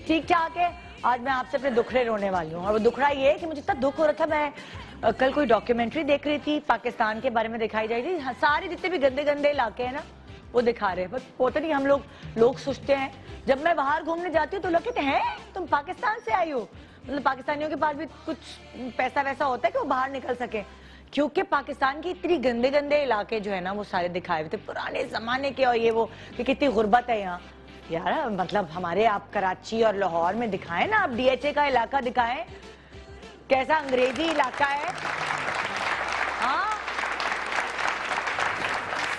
ठीक ठाक है। आज मैं आपसे अपने दुखड़े रोने वाली हूँ और वो दुखड़ा ये है कि मुझे इतना दुख हो रखा। मैं कल कोई डॉक्यूमेंट्री देख रही थी, पाकिस्तान के बारे में दिखाई जा रही थी। सारे जितने भी गंदे गंदे इलाके हैं ना वो दिखा रहे हैं। बस पता नहीं हम लोग सोचते हैं, जब मैं बाहर घूमने जाती हूँ तो लोग कहते हैं तुम पाकिस्तान से आई हो। मतलब पाकिस्तानियों के पास भी कुछ पैसा वैसा होता है कि वो बाहर निकल सके, क्योंकि पाकिस्तान के इतनी गंदे गंदे इलाके जो है ना वो सारे दिखाए हुए थे पुराने जमाने के। और ये वो कि कितनी गुर्बत है यहाँ यार। मतलब हमारे आप कराची और लाहौर में दिखाएं ना, आप डीएचए का इलाका दिखाएं, कैसा अंग्रेजी इलाका है। हाँ,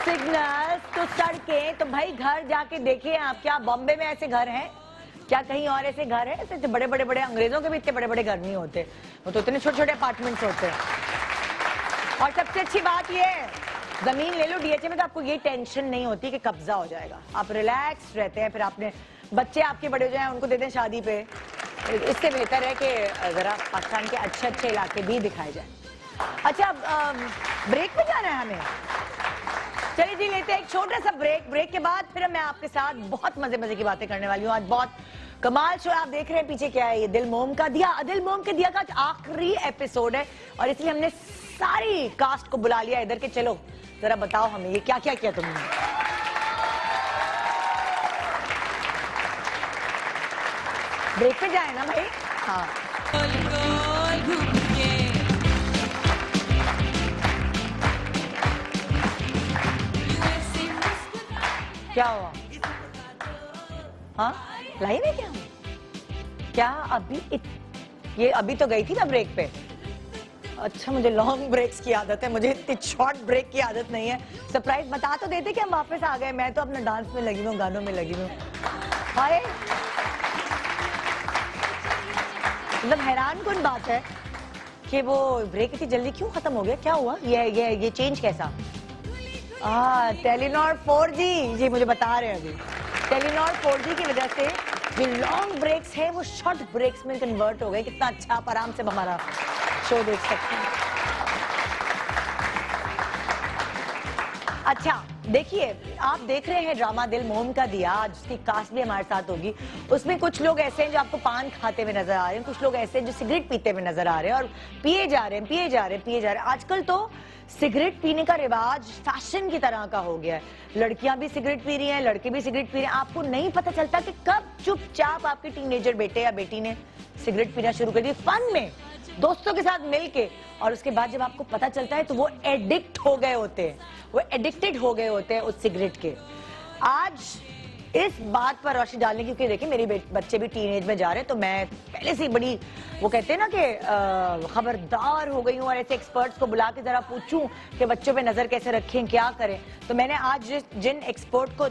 सिग्नल्स तो सड़कें तो भाई घर जाके देखिए आप। क्या बॉम्बे में ऐसे घर हैं? क्या कहीं और ऐसे घर है? ऐसे बड़े बड़े बड़े अंग्रेजों के भी इतने बड़े बड़े घर नहीं होते, वो तो इतने छोटे छोटे अपार्टमेंट्स होते हैं। और सबसे अच्छी बात ये है, जमीन ले लो डीएचए में तो आपको ये टेंशन नहीं होती कि कब्जा हो जाएगा। आप रिलैक्स रहते हैं। फिर आपने बच्चे आपके बड़े हो जाए उनको दे दें शादी पे। इससे बेहतर है कि जरा पाकिस्तान के अच्छे अच्छे इलाके भी दिखाए जाए। अच्छा, ब्रेक में जाना है हमें। चलिए जी, लेते हैं एक छोटा सा ब्रेक। ब्रेक के बाद फिर मैं आपके साथ बहुत मजे मजे की बातें करने वाली हूँ। आज बहुत कमाल शो। आप देख रहे हैं पीछे क्या है, ये दिल मोम का दिया। दिल मोम के दिया का आखिरी एपिसोड है और इसलिए हमने सारी कास्ट को बुला लिया इधर के। चलो जरा बताओ हमें ये क्या क्या किया तुमने। ब्रेक पे जाए ना भाई। हाँ, क्या हुआ? हाँ, लाइव है क्या अभी ये अभी तो गई थी ना ब्रेक पे। अच्छा, मुझे लॉन्ग ब्रेक्स की आदत है, मुझे इतनी शॉर्ट ब्रेक की आदत नहीं है। सरप्राइज बता तो देते कि हम वापस आ गए। मैं तो अपने डांस में लगी हूँ, गानों में लगी हूँ। हाय, मतलब हैरान कुन बात है कि वो ब्रेक इतनी जल्दी क्यों खत्म हो गया। क्या हुआ? ये चेंज कैसा? टेलीनॉर 4G जी मुझे बता रहे हैं अभी। टेलीनॉर 4G की वजह से जो लॉन्ग ब्रेक्स है वो शॉर्ट ब्रेक्स में कन्वर्ट हो गए। कितना अच्छा, आप आराम से हमारा शो देख सकते हैं। अच्छा देखिए, आप देख रहे हैं ड्रामा दिल मोम का दिया। आज उसकी कास्ट भी हमारे साथ होगी। उसमें कुछ लोग ऐसे हैं जो आपको पान खाते हुए नजर आ रहे हैं, कुछ लोग ऐसे हैं जो सिगरेट पीते हुए नजर आ रहे हैं और पिए जा रहे हैं। आजकल तो सिगरेट पीने का रिवाज फैशन की तरह का हो गया है। लड़कियां भी सिगरेट पी रही हैं, लड़के भी सिगरेट पी रहे हैं। आपको नहीं पता चलता कि कब चुपचाप आपके टीनेजर बेटे या बेटी ने सिगरेट पीना शुरू कर दी फन में, दोस्तों के साथ मिलके। और उसके बाद जब आपको पता चलता है तो वो एडिक्ट हो गए होते हैं, वो एडिक्टेड हो गए होते हैं उस सिगरेट के। आज इस बात पर रोशनी डालने, क्योंकि देखिए मेरे बच्चे भी टीनेज में जा रहे हैं, तो मैं पहले से बड़ी वो कहते हैं ना कि खबरदार हो गई हूँ और ऐसे एक्सपर्ट्स को बुला के जरा पूछूं कि बच्चों पे नजर कैसे रखें, क्या करें। तो मैंने आज जिन एक्सपर्ट को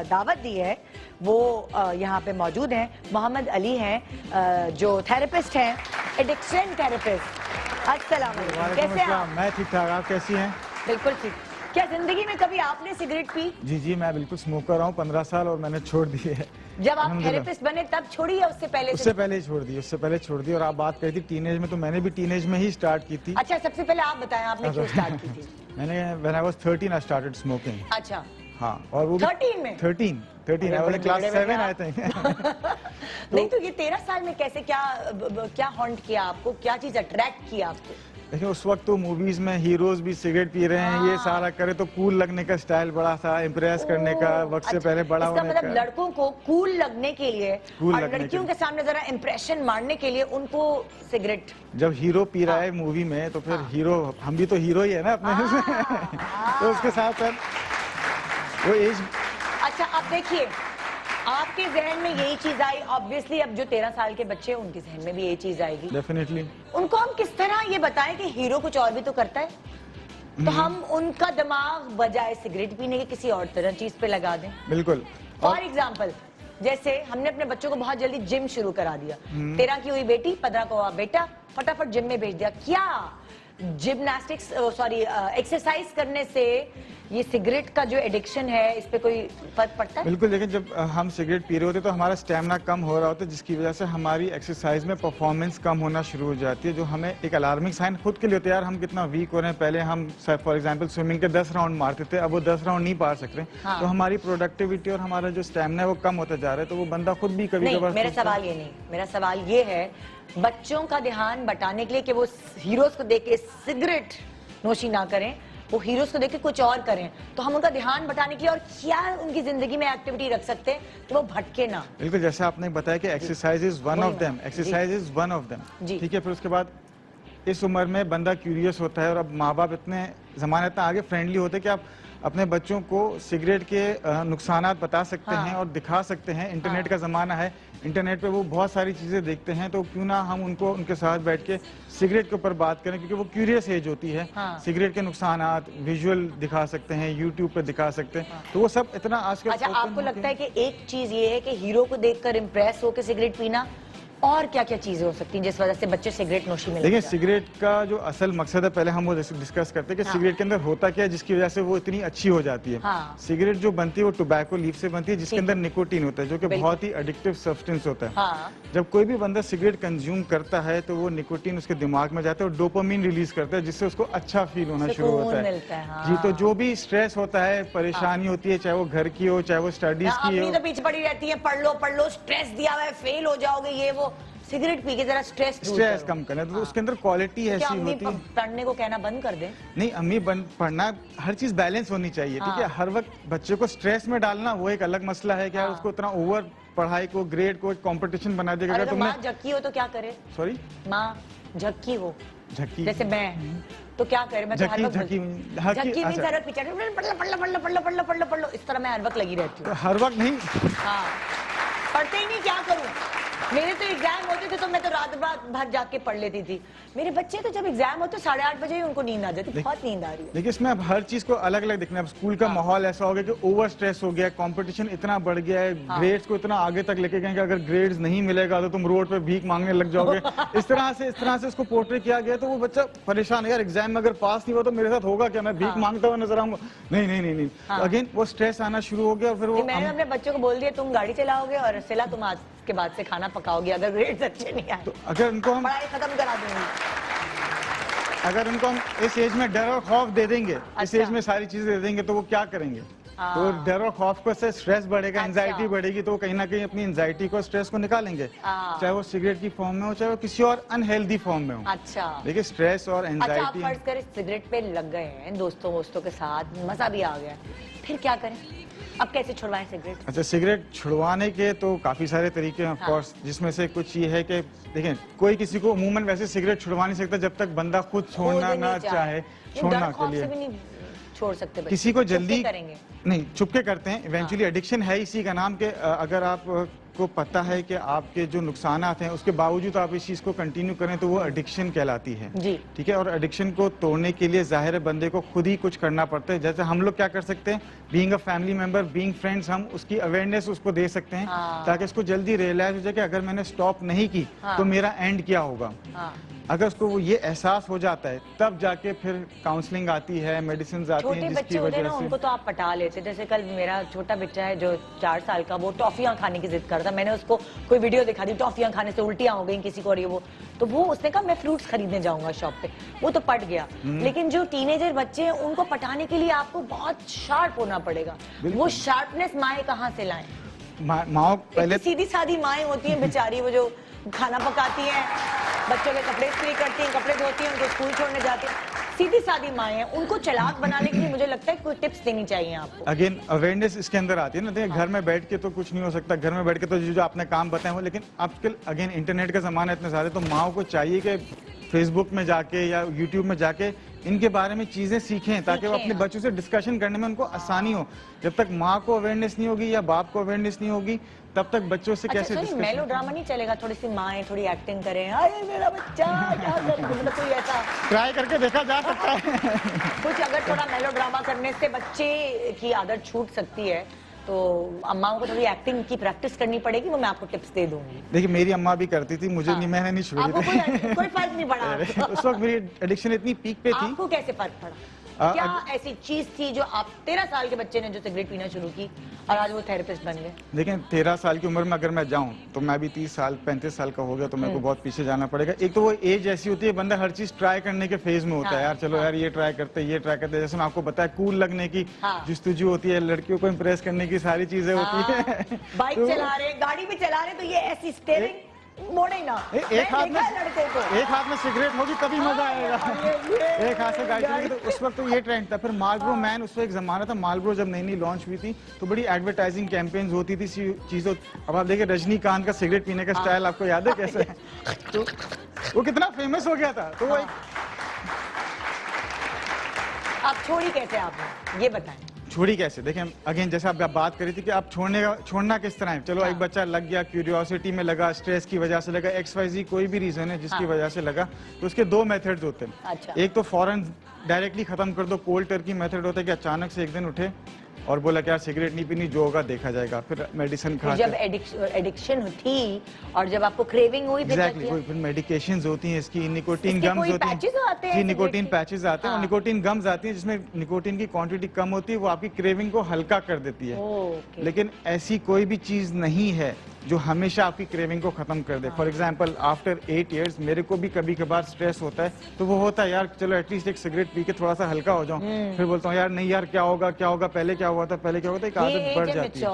दावत दी है वो यहाँ पे मौजूद हैं। मोहम्मद अली हैं जो थेरेपिस्ट हैं, एडिक्शन थेरेपिस्ट। अस्सलाम वालेकुम, कैसे हैं आप? मैं ठीक ठाक, आप कैसी हैं? बिल्कुल ठीक। क्या जिंदगी में कभी आपने सिगरेट पी? जी, मैं बिल्कुल स्मोकर हूँ 15 साल और मैंने छोड़ दी है। जब आप थेरेपिस्ट बने तब छोड़ी या उससे पहले? उससे पहले छोड़ दी। और आप बात करी थी टीनेज में, तो मैंने भी टीनेज में ही स्टार्ट की थी। अच्छा, सबसे पहले आप बताएं आपने क्यों स्टार्ट की थी? मैंने when I was 13 I started smoking. अच्छा, हाँ, और वो 13 में? 13 I was class 7 I think. नहीं तो ये 13 साल में कैसे, क्या हॉन्ट किया आपको, क्या चीज अट्रैक्ट किया आपको? देखिए उस वक्त तो मूवीज में हीरोज भी सिगरेट पी रहे हैं, ये सारा करे तो कूल लगने का स्टाइल बड़ा था, इम्प्रेस करने का, वक्त से पहले बड़ा होने का। मतलब लड़कों को कूल लगने के लिए और लड़कियों के सामने जरा इम्प्रेशन मारने के लिए उनको सिगरेट। जब हीरो पी रहा है मूवी में तो फिर हीरो, हम भी तो हीरो ही है ना अपने। तो उसके साथ वो एज। अच्छा, अब देखिए आपके जहन में यही चीज आई, ऑब्वियसली अब जो 13 साल के बच्चे हैं उनके जहन में भी यही चीज आएगी डेफिनेटली। उनको हम किस तरह ये बताएं कि हीरो कुछ और भी तो करता है, तो हम उनका दिमाग बजाय सिगरेट पीने के किसी और तरह चीज पे लगा दें। बिल्कुल। फॉर एग्जाम्पल, जैसे हमने अपने बच्चों को बहुत जल्दी जिम शुरू करा दिया। 13 की हुई बेटी, 15 को हुआ बेटा, फटाफट जिम में भेज दिया। क्या जिम्नास्टिक्स सॉरी एक्सरसाइज करने से ये सिगरेट का जो एडिक्शन है इस पे कोई फर्क पड़ता है? बिल्कुल, लेकिन जब हम सिगरेट पी रहे होते हैं तो हमारा स्टेमिना कम हो रहा होता है, जिसकी वजह से हमारी एक्सरसाइज में परफॉर्मेंस कम होना शुरू हो जाती है, जो हमें एक अलार्मिंग साइन खुद के लिए होता है। यार हम कितना वीक हो रहे हैं, पहले हम फॉर एग्जांपल स्विमिंग के 10 राउंड मारते थे, अब वो 10 राउंड नहीं पार सक रहे। हाँ। तो हमारी प्रोडक्टिविटी और हमारा जो स्टेमिना है वो कम होता जा रहा है, तो वो बंदा खुद भी कभी नहीं, कभार मेरा सवाल ये नहीं, मेरा सवाल ये है बच्चों का ध्यान बटाने के लिए कि वो हीरोज को देख के सिगरेट नोशी ना करें, वो हीरोज को देख के कुछ और करें, तो हम उनका ध्यान बटाने के लिए और क्या उनकी जिंदगी में एक्टिविटी रख सकते हैं कि वो भटके ना। बिल्कुल, जैसे आपने बताया कि exercise is one of them, exercise is one of them, ठीक है। फिर उसके बाद इस उम्र में बंदा क्यूरियस होता है और अब माँ बाप इतने जमाने इतना आगे फ्रेंडली होते हैं कि आप अपने बच्चों को सिगरेट के नुकसानात बता सकते हैं और दिखा सकते हैं। इंटरनेट का जमाना है, इंटरनेट पे वो बहुत सारी चीजें देखते हैं, तो क्यों ना हम उनको उनके साथ बैठ के सिगरेट के ऊपर बात करें, क्योंकि वो क्यूरियस एज होती है। सिगरेट के नुकसानात विजुअल दिखा सकते हैं, यूट्यूब पे दिखा सकते हैं, तो वो सब इतना आजकल। अच्छा, आपको लगता है कि एक चीज ये है कि हीरो को देखकर इम्प्रेस होकर सिगरेट पीना, और क्या क्या चीजें हो सकती हैं जिस वजह से बच्चे सिगरेट नोशी में? देखिए, सिगरेट का जो असल मकसद है, पहले हम वो डिस्कस करते हैं कि सिगरेट के अंदर होता क्या है जिसकी वजह से वो इतनी अच्छी हो जाती है। सिगरेट जो बनती है वो टोबैको लीफ से बनती है, जिसके अंदर निकोटीन होता है, जो कि बहुत ही एडिक्टिव सब्सटेंस होता है। जब कोई भी बंदा सिगरेट कंज्यूम करता है तो वो निकोटीन उसके दिमाग में जाता है और डोपामिन रिलीज करता है, जिससे उसको अच्छा फील होना शुरू होता है। जी, तो जो भी स्ट्रेस होता है, परेशानी होती है, चाहे वो घर की हो चाहे वो स्टडीज की हो, तो पीछे पड़ी रहती है, पढ़ लो, स्ट्रेस दिया हुआ है, फेल हो जाओगे, ये वो। सिगरेट पी के जरा स्ट्रेस कम करना, तो उसके अंदर क्वालिटी ऐसी होती है। पढ़ने को कहना बंद कर दे? नहीं, अम्मी पढ़ना, हर चीज बैलेंस होनी चाहिए, ठीक है। हर वक्त बच्चे को स्ट्रेस में डालना वो एक अलग मसला है, क्या उसको इतना ओवर पढ़ाई को, ग्रेड को एक कंपटीशन बना देगा। अगर माँ झक्की हो तो क्या करे? सॉरी, माँ झक्की हो, झक्की जैसे मैं, तो क्या करे? मैं तो हर वक्त झक्की में हर वक्त पीछे पढ़ लो, इस तरह मैं हर वक्त लगी रहती हूँ। हर वक्त नहीं, हाँ, पढ़ते ही नहीं, क्या करूँ? मेरे तो एग्जाम होते थे तो मैं तो रात भर जाके पढ़ लेती थी। मेरे बच्चे तो जब एग्जाम होते 8:30 बजे ही उनको नींद आ जाती, बहुत नींद आ रही है। देखिए, इसमें अब हर चीज को अलग अलग दिखना है। स्कूल का माहौल ऐसा हो गया कि ओवर स्ट्रेस हो गया, कंपटीशन इतना बढ़ गया है, ग्रेड्स को इतना आगे तक लेके गए कि अगर ग्रेड्स नहीं मिलेगा तो तुम रोड पे भीख मांगने लग जाओगे। इस तरह से उसको पोर्ट्रे किया गया, तो वो बच्चा परेशान है, यार एग्जाम में अगर पास नहीं हुआ तो मेरे साथ होगा क्या, मैं भीख मांगता हुआ नजर आऊंगा? नहीं। अगेन वो स्ट्रेस आना शुरू हो गया। और फिर वो मैंने अपने बच्चों को बोल दिया, तुम गाड़ी चलाओगे और सिला तुम आज के बाद से खाना पकाओगे, अगर ग्रेड्स अच्छे नहीं आए तो अगर उनको हम पढ़ाई खत्म करा दूंगी। अगर उनको हम इस एज में डर और खौफ दे देंगे, इस एज में सारी चीजें दे देंगे, तो वो क्या करेंगे? तो डर और खौफ को से स्ट्रेस बढ़ेगा, एंजाइटी बढ़ेगी, तो कहीं ना कहीं अपनी एंजाइटी को, स्ट्रेस को निकालेंगे, चाहे वो सिगरेट की फॉर्म में हो चाहे वो किसी और अनहेल्दी फॉर्म में हो। अच्छा, देखिए, स्ट्रेस और एंजाइटी। अच्छा, आप फर्ज करें सिगरेट पे लग गए हैं, दोस्तों के साथ मजा भी आ गया, फिर क्या करें? अब कैसे छुड़वाएं सिगरेट? अच्छा, सिगरेट छुड़वाने के तो काफी सारे तरीके हैं, ऑफ कोर्स, जिसमें से कुछ ये है कि देखें, कोई किसी को अमूमन वैसे सिगरेट छुड़वा नहीं सकता जब तक बंदा खुद छोड़ना ना चाहे। छोड़ना के लिए छोड़ सकते, किसी को जल्दी करेंगे नहीं, छुपके करते हैं। इवेंचुअली एडिक्शन है इसी का नाम के, अगर आप को पता है कि आपके जो नुकसानात हैं उसके बावजूद आप इस चीज को कंटिन्यू करें तो वो एडिक्शन कहलाती है जी, ठीक है। और एडिक्शन को तोड़ने के लिए जाहिर है बंदे को खुद ही कुछ करना पड़ता है। जैसे हम लोग क्या कर सकते हैं, being a family member, being friends, हम उसकी अवेयरनेस उसको दे सकते हैं ताकि उसको जल्दी रियलाइज हो जाए कि अगर मैंने स्टॉप नहीं की तो मेरा एंड क्या होगा। अगर उसको वो ये एहसास हो जाता है तब जाके फिर काउंसलिंग आती है, मेडिसिन आती हैं, जिसकी वजह से उनको तो आप पटा लेते। जैसे कल मेरा छोटा बच्चा है जो 4 साल का, वो टॉफियां खाने की जिद करता, मैंने उसको कोई वीडियो दिखा दी, टॉफियां खाने से उल्टियां हो गई किसी को, और ये वो, तो वो उसने कहा मैं फ्रूट्स खरीदने जाऊंगा शॉप पे, वो तो पट गया। लेकिन जो टीनेजर बच्चे हैं उनको पटाने के लिए आपको बहुत शार्प होना पड़ेगा। वो शार्पनेस माएँ कहाँ से लाएं? माँ पहले सीधी सादी माएँ होती हैं बेचारी, वो जो खाना पकाती हैं, बच्चों के कपड़े इस्त्री करती हैं, कपड़े धोती हैं, उनको स्कूल छोड़ने जाती हैं, सीधी सादी माएँ हैं। उनको चालाक बनाने के लिए मुझे लगता है कोई टिप्स देनी चाहिए आपको। अगेन अवेयरनेस इसके अंदर आती है ना। देखिए, घर में बैठ के तो कुछ नहीं हो सकता, घर में बैठ के तो जो आपने काम बताए हो, लेकिन आजकल अगेन इंटरनेट का जमाना इतने सारे, तो माओ को चाहिए कि फेसबुक में जाके या यूट्यूब में जाके इनके बारे में चीजें सीखें ताकि वो अपने बच्चों से डिस्कशन करने में उनको आसानी हो। जब तक माँ को अवेयरनेस नहीं होगी या बाप को अवेयरनेस नहीं होगी तब तक बच्चों से कैसे डिस्कशन? मेलो ड्रामा नहीं चलेगा, थोड़ी सी माएँ थोड़ी एक्टिंग करें, अरे मेरा बच्चा क्या कर, मतलब कोई ऐसा ट्राई करके देखा जा सकता है। कुछ अगर थोड़ा मेलो ड्रामा करने से बच्चे की आदत छूट सकती है, तो अम्माओं को थोड़ी एक्टिंग की प्रैक्टिस करनी पड़ेगी, वो मैं आपको टिप्स दे दूंगी। देखिए मेरी अम्मा भी करती थी, मुझे नहीं, मैंने नहीं छोड़ी आपको थी। कोई फर्क नहीं पड़ा? उस वक्त मेरी एडिक्शन इतनी पीक पे थी। आपको कैसे फर्क पड़ा? क्या ऐसी चीज थी जो आप 13 साल के बच्चे ने जो सिगरेट पीना शुरू की और आज वो थेरेपिस्ट बन गए? देखें 13 साल की उम्र में अगर मैं जाऊं तो मैं भी 30 साल 35 साल का हो गया, तो मेरे को बहुत पीछे जाना पड़ेगा। एक तो वो एज ऐसी होती है, बंदा हर चीज ट्राई करने के फेज में होता है। यार चलो यार ये ट्राई करते ये ट्राई करते, जैसे मैं आपको बताया कूल लगने की जुस्तजू होती है, लड़कियों को इम्प्रेस करने की सारी चीजें होती है। बाइक चला रहे, गाड़ी भी चला रहे, तो ये ऐसी स्टीयरिंग मोड़े ना, एक हाथ में सिगरेट होगी तभी मजा आएगा। एक हाथ से गाड़ी चलेगी। तो उस वक्त तो ये ट्रेंड था। फिर मार्लबोरो मैन, उस वक्त एक जमाना था, मार्लबोरो जब नई नई लॉन्च हुई थी तो बड़ी एडवर्टाइजिंग कैंपेन्स होती थी चीजों। अब आप देखिए रजनीकांत का सिगरेट पीने का स्टाइल आपको याद है कैसे है? तो वो कितना फेमस हो गया था। तो वो आप छोड़ी कैसे आपने, ये बताएं। छोड़ी कैसे? देखें अगेन जैसे आप बात करी थी कि आप छोड़ना किस तरह है। चलो एक बच्चा लग गया, क्यूरियोसिटी में लगा, स्ट्रेस की वजह से लगा, XYZ कोई भी रीजन है जिसकी वजह से लगा, तो उसके दो मेथड्स होते हैं। अच्छा। एक तो फौरन डायरेक्टली खत्म कर दो, कोल्ड टर्की मेथड होता है कि अचानक से एक दिन उठे और बोला कि यार सिगरेट नहीं पीनी, जो होगा देखा जाएगा, फिर मेडिसिन खा। जब एडिक्शन थी और जब आपको क्रेविंग हुई, फिर मेडिकेशंस होती हैं इसकी, निकोटीन गम्स होती हैं जी, निकोटीन पैचेस आते हैं और निकोटीन गम्स आती हैं जिसमें निकोटीन की क्वांटिटी कम होती है, वो आपकी क्रेविंग को हल्का कर देती है। लेकिन ऐसी कोई भी चीज नहीं है जो हमेशा आपकी क्रेविंग को खत्म कर दे। फॉर एग्जाम्पल आफ्टर 8 years मेरे को भी कभी कभार स्ट्रेस होता है, तो वो होता है यार चलो एटलीस्ट एक सिगरेट पी के थोड़ा सा हल्का हो जाऊं। फिर बोलता हूँ यार नहीं यार क्या होगा, पहले क्या हुआ था, एक आदत बढ़ जाती है।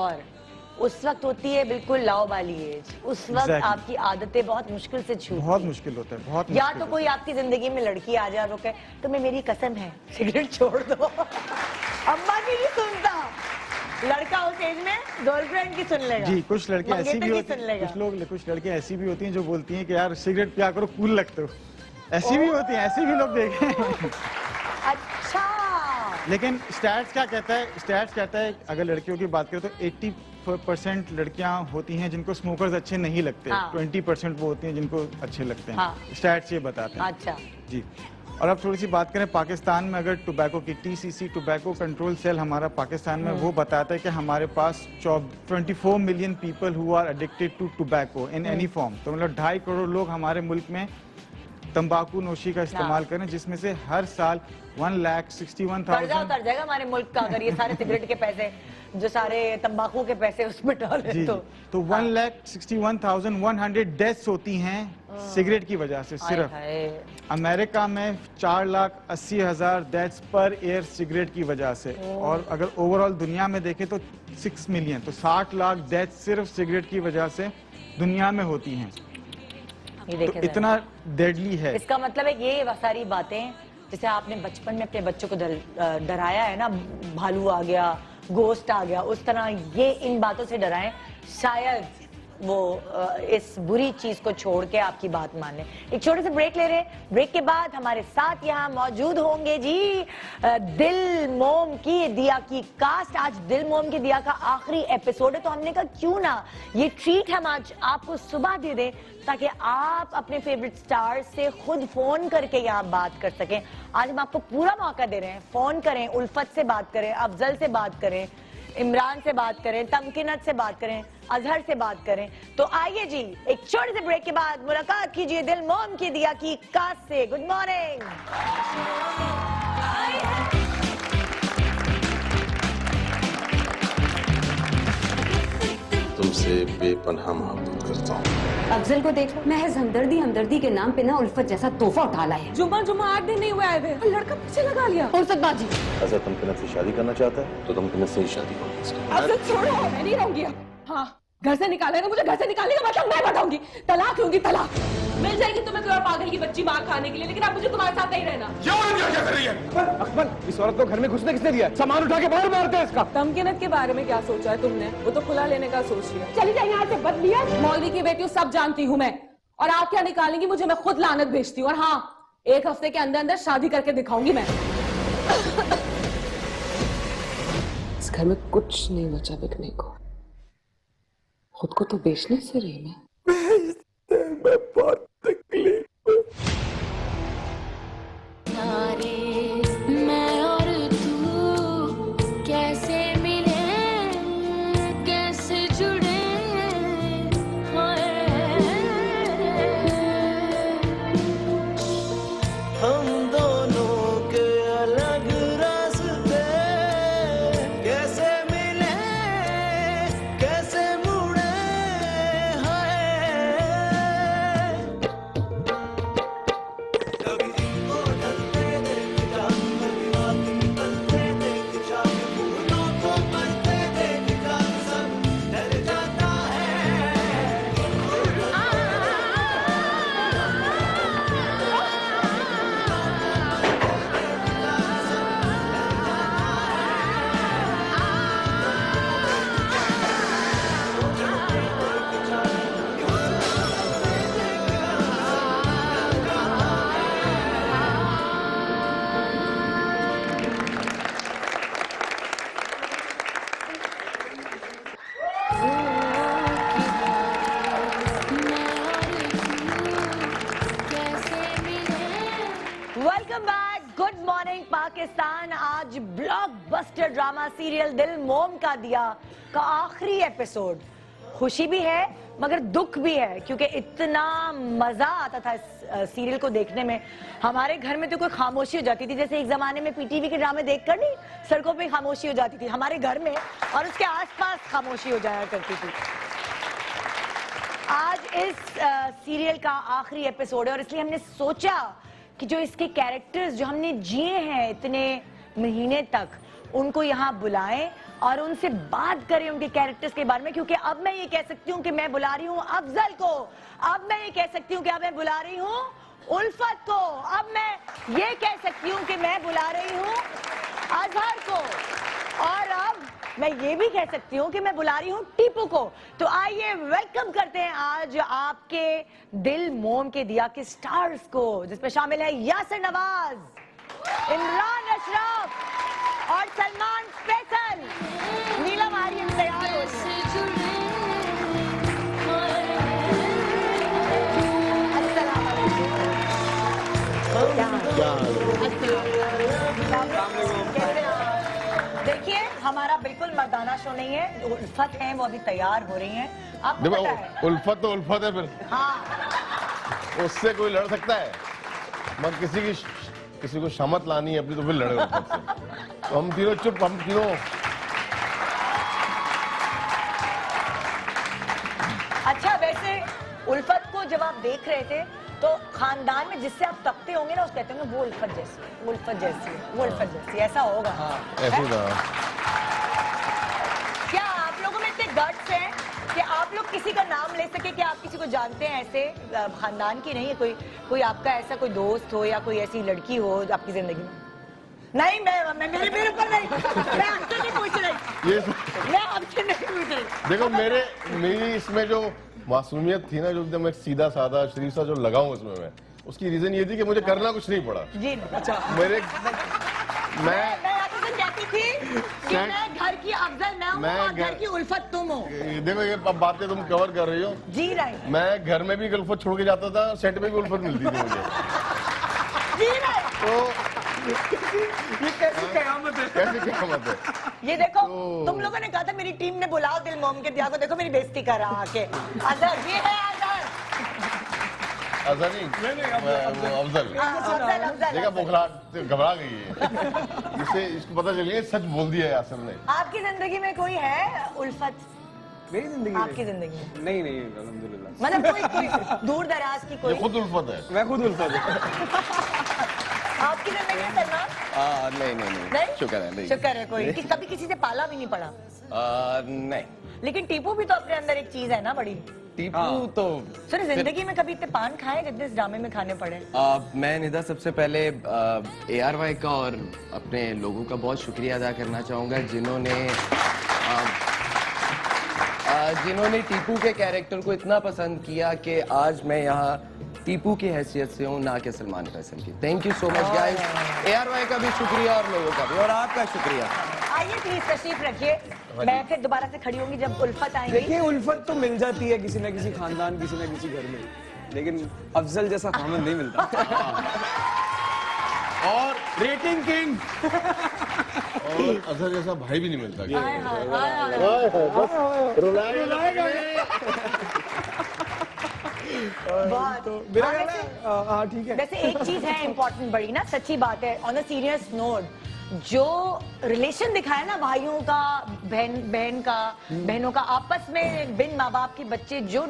उस वक्त होती है बिल्कुल लाओ वाली एज, उस वक्त आपकी आदतें बहुत मुश्किल से छूटती, बहुत मुश्किल होता है, बहुत या तो कोई आपकी जिंदगी में लड़की आ जाए और कहे तुम्हें मेरी कसम है सिगरेट छोड़ दो। अम्मा की नहीं सुनता, लड़का उस एज में गर्लफ्रेंड की सुन लेगा। जी कुछ लड़के ऐसी भी होती हैं, कुछ लड़के ऐसी भी होती हैं जो बोलती हैं कि यार सिगरेट पिया करो कूल लगते हो, ऐसी भी होती हैं, ऐसे भी लोग देखे हैं। अच्छा, लेकिन स्टैट्स क्या कहता है? स्टैट्स कहता है अगर लड़कियों की बात करें तो 80% लड़कियां होती हैं जिनको स्मोकर्स अच्छे नहीं लगते, 20% वो होती हैं जिनको अच्छे लगते हैं। स्टैट्स ये बताते हैं। अच्छा जी। और अब थोड़ी सी बात करें पाकिस्तान में, अगर टोबैको की TCC टोबैको कंट्रोल सेल हमारा पाकिस्तान में, वो बताता है कि हमारे पास 24 million people who are addicted to tobacco in any form. तो मतलब 2.5 करोड़ लोग हमारे मुल्क में तंबाकू नोशी का इस्तेमाल करें, जिसमें से हर साल 1,61,000 उतर जाएगा हमारे मुल्क का अगर ये सारे सिगरेट के पैसे, जो सारे तंबाकू के पैसे उसमें डाले तो 1,61,100 डेथ्स होती हैं सिगरेट की वजह से सिर्फ। अमेरिका में 4,80,000 डेथ्स पर ईयर सिगरेट की वजह से, और अगर ओवरऑल दुनिया में देखें तो 6 मिलियन, तो 60 लाख डेथ सिर्फ सिगरेट की वजह से दुनिया में होती हैं। तो इतना डेडली है। इसका मतलब है ये सारी बातें जैसे आपने बचपन में अपने बच्चों को डराया है ना, भालू आ गया, गोस्ट आ गया, उस तरह ये इन बातों से डराएं, शायद वो इस बुरी चीज को छोड़ के आपकी बात माने। एक छोटे से ब्रेक ले रहे हैं, ब्रेक के बाद हमारे साथ यहाँ मौजूद होंगे जी दिल मोम की दिया की कास्ट। आज दिल मोम की दिया का आखिरी एपिसोड है, तो हमने कहा क्यों ना ये ट्रीट हम आज आपको सुबह दे दें ताकि आप अपने फेवरेट स्टार से खुद फोन करके यहाँ बात कर सकें। आज हम आपको पूरा मौका दे रहे हैं, फोन करें, उल्फत से बात करें, अफजल से बात करें, इमरान से बात करें, तमकिनत से बात करें, अजहर से बात करें। तो आइए जी एक छोटे से ब्रेक के बाद मुलाकात कीजिए दिल मोम की दिया की कास्ट से। Good morning. तुमसे बेपनाह मोहब्बत करता हूँ। अफजल को देख लो, महज हमदर्दी के नाम पे ना उल्फत जैसा तोहफा उठा लाया है। जुम्मा 8 दिन नहीं हुए आए थे, लड़का पीछे लगा लिया। उल्फत बाजी अगर तमकिनत से शादी करना चाहता है तो तमकिनत से ही शादी होगी। अफजल छोड़ो, मैं नहीं रहूंगी। हाँ घर से निकालेगा, मुझे घर से निकालने का मतलब मैं बताऊंगी, तलाक लूंगी, तलाक। मिल जाएगी तुम्हें कोई और पागल की बच्ची मार खाने के लिए, लेकिन अब मुझे तुम्हारे साथ नहीं रहना। अकबर, इस औरत को घर में घुसने किसने दिया? सामान उठा के बाहर मारते हैं इसका। तमकिनत के बारे में क्या सोचा है तुमने? वो तो खुला लेने का सोच लिया। चली जाए यहाँ से, बदलिया। मौलवी की बेटी सब जानती हूँ मैं, और आप क्या निकालेंगी मुझे? मैं खुद लानत भेजती हूँ, और हाँ 1 हफ्ते के अंदर अंदर शादी करके दिखाऊंगी मैं। इस घर में कुछ नहीं बचा बिकने को, खुद को तो बेचने से रही मैं बहुत तकलीफ। मैं और तू कैसे मिले, welcome back, good morning Pakistan. आज ब्लॉकबस्टर ड्रामा सीरियल दिल मोम का दिया का आखिरी एपिसोड। खुशी भी है मगर दुख भी है, क्योंकि इतना मजा आता था इस सीरियल को देखने में। हमारे घर में तो कोई खामोशी हो जाती थी, जैसे एक जमाने में पीटीवी के ड्रामे देखकर नहीं सड़कों पे खामोशी हो जाती थी, हमारे घर में और उसके आसपास खामोशी हो जाया करती थी। आज इस सीरियल का आखिरी एपिसोड है और इसलिए हमने सोचा कि जो इसके कैरेक्टर्स जो हमने जिए हैं इतने महीने तक, उनको यहाँ बुलाएं और उनसे बात करें उनके कैरेक्टर्स के बारे में। क्योंकि अब मैं ये कह सकती हूँ कि मैं बुला रही हूँ अफजल को, अब मैं ये कह सकती हूँ कि अब मैं बुला रही हूँ उल्फत को, अब मैं ये कह सकती हूँ कि मैं बुला रही हूँ अजहर को, और अब मैं ये भी कह सकती हूँ कि मैं बुला रही हूँ टीपू को। तो आइए वेलकम करते हैं आज आपके दिल मोम के दिया के स्टार्स को, जिसमें शामिल है यासिर नवाज, इमरान अशरफ और सलमान फैसल। नीलम आर्यन तैयार हो रही है। अस्सलाम वालेकुम। कैसे हैं आप? देखिए हमारा बिल्कुल मर्दाना शो नहीं है, उल्फत हैं वो अभी तैयार हो रही हैं। आपको देखो पता है? उल्फत तो उल्फत है, फिर हाँ उससे कोई लड़ सकता है? मगर किसी को शमत लानी है अपनी, तो फिर लड़े उल्फत से। तो हम तीनों चुप, हम तीनों। अच्छा, वैसे उल्फत को जब आप देख रहे थे तो खानदान में जिससे आप तकते होंगे ना, उस कहते होंगे वो उल्फत जैसी है, वो उल्फत जैसी है, वो उल्फत जैसी, ऐसा होगा। ऐसे था। क्या आप लोगों में इतने गट्स हैं कि आप लोग किसी का नाम ले सके कि आप किसी को जानते हैं ऐसे खानदान की? नहीं है कोई आपका ऐसा कोई दोस्त हो या कोई ऐसी लड़की हो आपकी जिंदगी में? नहीं, मैं मेरे ऊपर नहीं, मैं आपसे नहीं पूछ रही, मैं आपसे नहीं पूछ रही। देखो मेरी इसमें जो मासूमियत थी ना, जो एकदम एक सीधा साधा शरीफ सा जो लगाऊं इसमें मैं, उसकी रीजन ये थी कि मुझे करना कुछ नहीं पड़ा। जी अच्छा, मैं आपसे कहती थी कि मैं घर की अफजल मैं हूँ और घर की उल्फत तुम हो। देखो ये अब बातें तुम कवर कर रही हो। जी राइट, मैं घर में भी उल्फत छोड़ के जाता था, सेट में भी उल्फत मिलती थी मुझे। जी राइट। तो ये कैसी कयामत है? कैसी क़यामत है? ये देखो तुम लोगों ने कहा था मेरी टीम ने बुलाओ दिल मोम के दिया को, देखो मेरी बेइज्जती कर रहा आके। अजहर, ये है अजहर। अजहर नहीं, वो अफजल। देखा बुखलाहट से घबरा गई है। इसको पता चल गया सच बोल दिया यासिर ने। आपकी जिंदगी में कोई है उल्फत? मेरी जिंदगी आपकी जिंदगी में नहीं अल्हम्दुलिल्लाह। मतलब कोई दूर दराज की कोई? ये खुद उल्फत है। मैं खुद उल्फत हूँ। आपकी जिंदगी में सलमान? नहीं शुक्र है, नहीं। शुक्र है कोई कभी किसी से पाला भी नहीं पड़ा। नहीं, लेकिन टीपू भी तो अपने अंदर एक चीज है ना बड़ी। टीपू तो सर जिंदगी में कभी इतने पान खाए जितने इस ड्रामे में खाने पड़े? मैं निदा सबसे पहले ARY का और अपने लोगों का बहुत शुक्रिया अदा करना चाहूँगा जिन्होंने टीपू के कैरेक्टर को इतना पसंद किया कि आज मैं यहाँ टीपू की हैसियत से हूँ, ना कि सलमान फैसल की। Thank you so much guys. ARY का भी शुक्रिया और लोगों का भी, और आपका शुक्रिया। आइए प्लीज तशरीफ रखिए, मैं फिर दोबारा से खड़ी होंगी जब उल्फत आएंगी। देखिए उल्फत तो मिल जाती है किसी न किसी खानदान, किसी न किसी घर में, लेकिन अफजल जैसा खामन नहीं मिलता। और रेटिंग किंग और अजहर जैसा भाई भी नहीं मिलता। हाय, हाय, हाय, हाय। रुलाएगा बहुत। मेरा हाँ, ख्याल है, हाँ ठीक है। वैसे एक चीज है इम्पोर्टेंट बड़ी ना, सच्ची बात है, ऑन अ सीरियस नोट, जो रिलेशन दिखाया ना भाइयों का, बहनों का आपस में, बिन माँ बाप के बच्चे, जो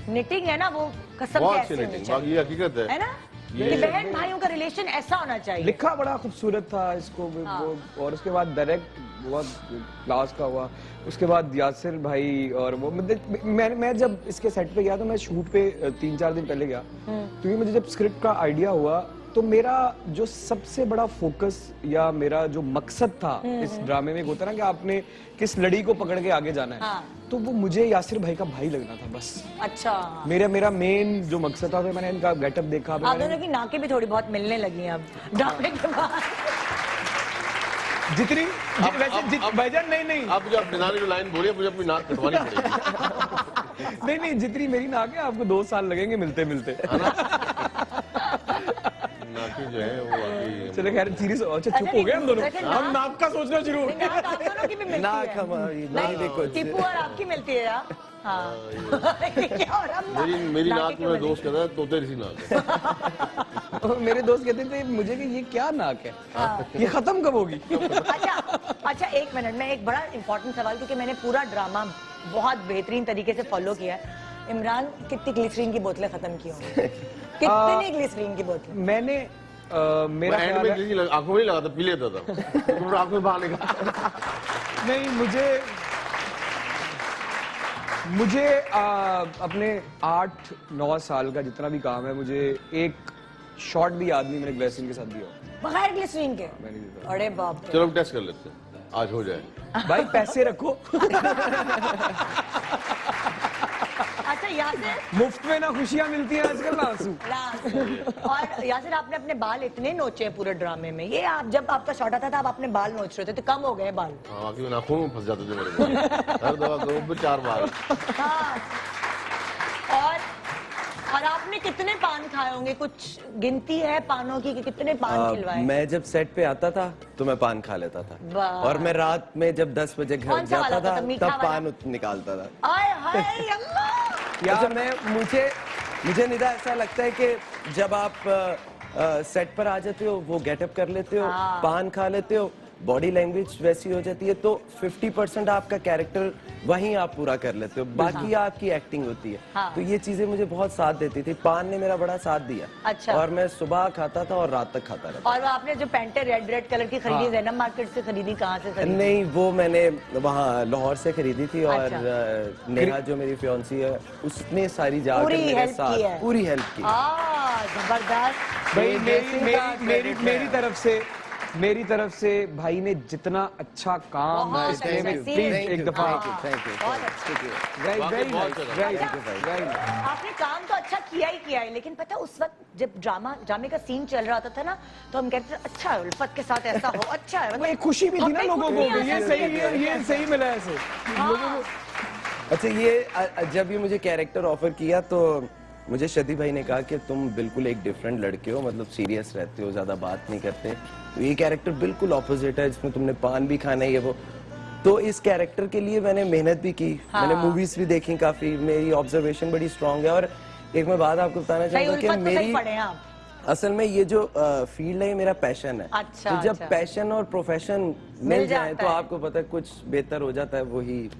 निटिंग है ना, वो कसम बहुत से अच्छी ऐसे होनी रेटिंग, चाहिए, ये हकीकत है ना? कि बहन भाइयों का रिलेशन ऐसा होना चाहिए। लिखा बड़ा खूबसूरत था इसको वो, और उसके बाद डायरेक्ट बहुत क्लास का हुआ। उसके बाद यासिर भाई और वो, मतलब मैं जब इसके सेट पे गया तो मैं शूट पे 3-4 दिन पहले गया, क्योंकि मुझे जब स्क्रिप्ट का आइडिया हुआ तो मेरा जो सबसे बड़ा फोकस या मेरा जो मकसद था इस ड्रामे में, होता ना कि आपने किस लड़ी को पकड़ के आगे जाना है, तो वो मुझे यासिर भाई का भाई लगना था बस। अच्छा, मेरा मेन जो मकसद था, मैंने इनका गेटअप देखा। आप दोनों की नाकें भी थोड़ी बहुत मिलने लगी हैं अब ड्रामे के बाद। जितनी भाईजान नहीं अब जो निदानी जो लाइन बोली, मुझे अपनी नाक कटवानी पड़ेगी। नहीं जितनी मेरी नाक है, आपको 2 साल लगेंगे मिलते मिलते। नाकी जो है वो अभी चलो खैर सीरीज अच्छा चुप हो गए हम दोनों, वैसे हम नाक का सोचना शुरू हो नाक गया। आप दोनों की भी मिलती नाक है। हमारी मेरी देखो टीपू और आपकी मिलती है यार। हाँ क्या हो रहा है? मेरी नाक क्यों में बनी? दोस्त कहता है तोते सी नाक है। मेरे दोस्त कहते थे मुझे कि ये क्या नाक है, ये खत्म कब होगी? अच्छा एक मिनट में एक बड़ा इंपॉर्टेंट सवाल, क्योंकि मैंने पूरा ड्रामा बहुत बेहतरीन तरीके से फॉलो किया है। इमरान कितनी ग्लिसरीन की बोतलें खत्म की होंगी? कितनी ग्लिसरीन की बोतलें? मैंने मेरा मैं एंड ख्याल में है, किसी आंखों में नहीं लगाता, पी लेता था। तो आंखों में बाहर निकल। नहीं मुझे अपने 8-9 साल का जितना भी काम है, मुझे एक शॉट भी याद नहीं मैंने ग्लिसरीन के साथ दिया हो। बगैर ग्लिसरीन के? मैंने नहीं दिया। अरे बाप रे। चलो हम टेस्ट कर लेते हैं, आज हो जाए। भाई पैसे रखो। अच्छा यासिर, मुफ्त में ना खुशियां मिलती हैं आजकल ना आंसू। और यासिर आपने अपने बाल इतने नोचे हैं पूरे ड्रामे में, ये आप जब आपका शॉट आता था आप अपने बाल नोच रहे थे तो कम हो गए बाल? हाँ, बाकी मैं आंखों में फंस जाते थे मेरे बाल। हर दफा 2-4 बार। हाँ। और आपने कितने पान खाए होंगे? कुछ गिनती है पानों की कि कितने पान खिलवाए? मैं जब सेट पे आता था तो मैं पान खा लेता था, वाह। और मैं रात में जब 10 बजे घर कौन सा वाला जाता था? था मीठा तब वाला? पान निकालता था। आय हाय अल्लाह। यार मुझे निदा ऐसा लगता है कि जब आप सेट पर आ जाते हो, वो गेटअप कर लेते हो, हाँ। पान खा लेते हो, बॉडी लैंग्वेज वैसी हो जाती है, तो 50% आपका कैरेक्टर वहीं आप पूरा कर लेते हो, बाकी आपकी एक्टिंग होती है। हाँ। तो ये चीजें मुझे बहुत साथ देती थी। पान ने मेरा बड़ा साथ दिया। अच्छा। और मैं सुबह खाता था और रात तक खाता रहता। और वो आपने जो पैंटे रेड कलर की खरीदी, जैनब मार्केट से खरीदी? कहाँ से खरीदी? नहीं, वो मैंने वहाँ लाहौर से खरीदी थी, और अच्छा। नेहा जो मेरी फियांसी है उसने सारी जाकर पूरी मेरे हेल्प की साथ है। पूरी हेल्प की। जबरदस्त। भाई ड्रेसिंग का credit मेरी है। मेरी तरफ से भाई ने जितना अच्छा काम बहुत इसके अच्छा, में serious। प्लीज Thank एक you, दफा thank you, thank you, बहुत thank अच्छा। you। वेरी वाकई वेरी बहुत नाइस, अच्छा वेरी अच्छा, वेरी नाइस। आपने काम तो अच्छा किया ही किया है, लेकिन पता उस वक्त जब ड्रामे का सीन चल रहा था ना, तो हम कहते थे अच्छा है उल्फत के साथ ऐसा हो, अच्छा है। वो एक खुशी भी थी ना हमें लोगों को, खुशी आ ये जाती है। सही मिला ऐसे। हाँ। अच्छा, जब ये मुझे कैरेक्टर ऑफर किया तो मुझे शदी भाई ने कहा कि तुम बिल्कुल एक डिफरेंट लड़के हो, मतलब सीरियस रहते हो, ज्यादा बात नहीं करते, तो ये कैरेक्टर बिल्कुल ऑपोजिट है, जिसमें तुमने पान भी खाना है, ये वो। तो इस कैरेक्टर के लिए मैंने मेहनत भी की। हाँ। मैंने मूवीज भी देखी काफी, मेरी ऑब्जर्वेशन बड़ी स्ट्रांग है। और एक मैं बात आपको बताना चाहूंगा कि मेरी असल में ये जो फील्ड है, ये मेरा पैशन है। अच्छा, तो जब अच्छा। पैशन और प्रोफेशन मिल जाए तो आपको पता है कुछ बेहतर हो जाता है। वही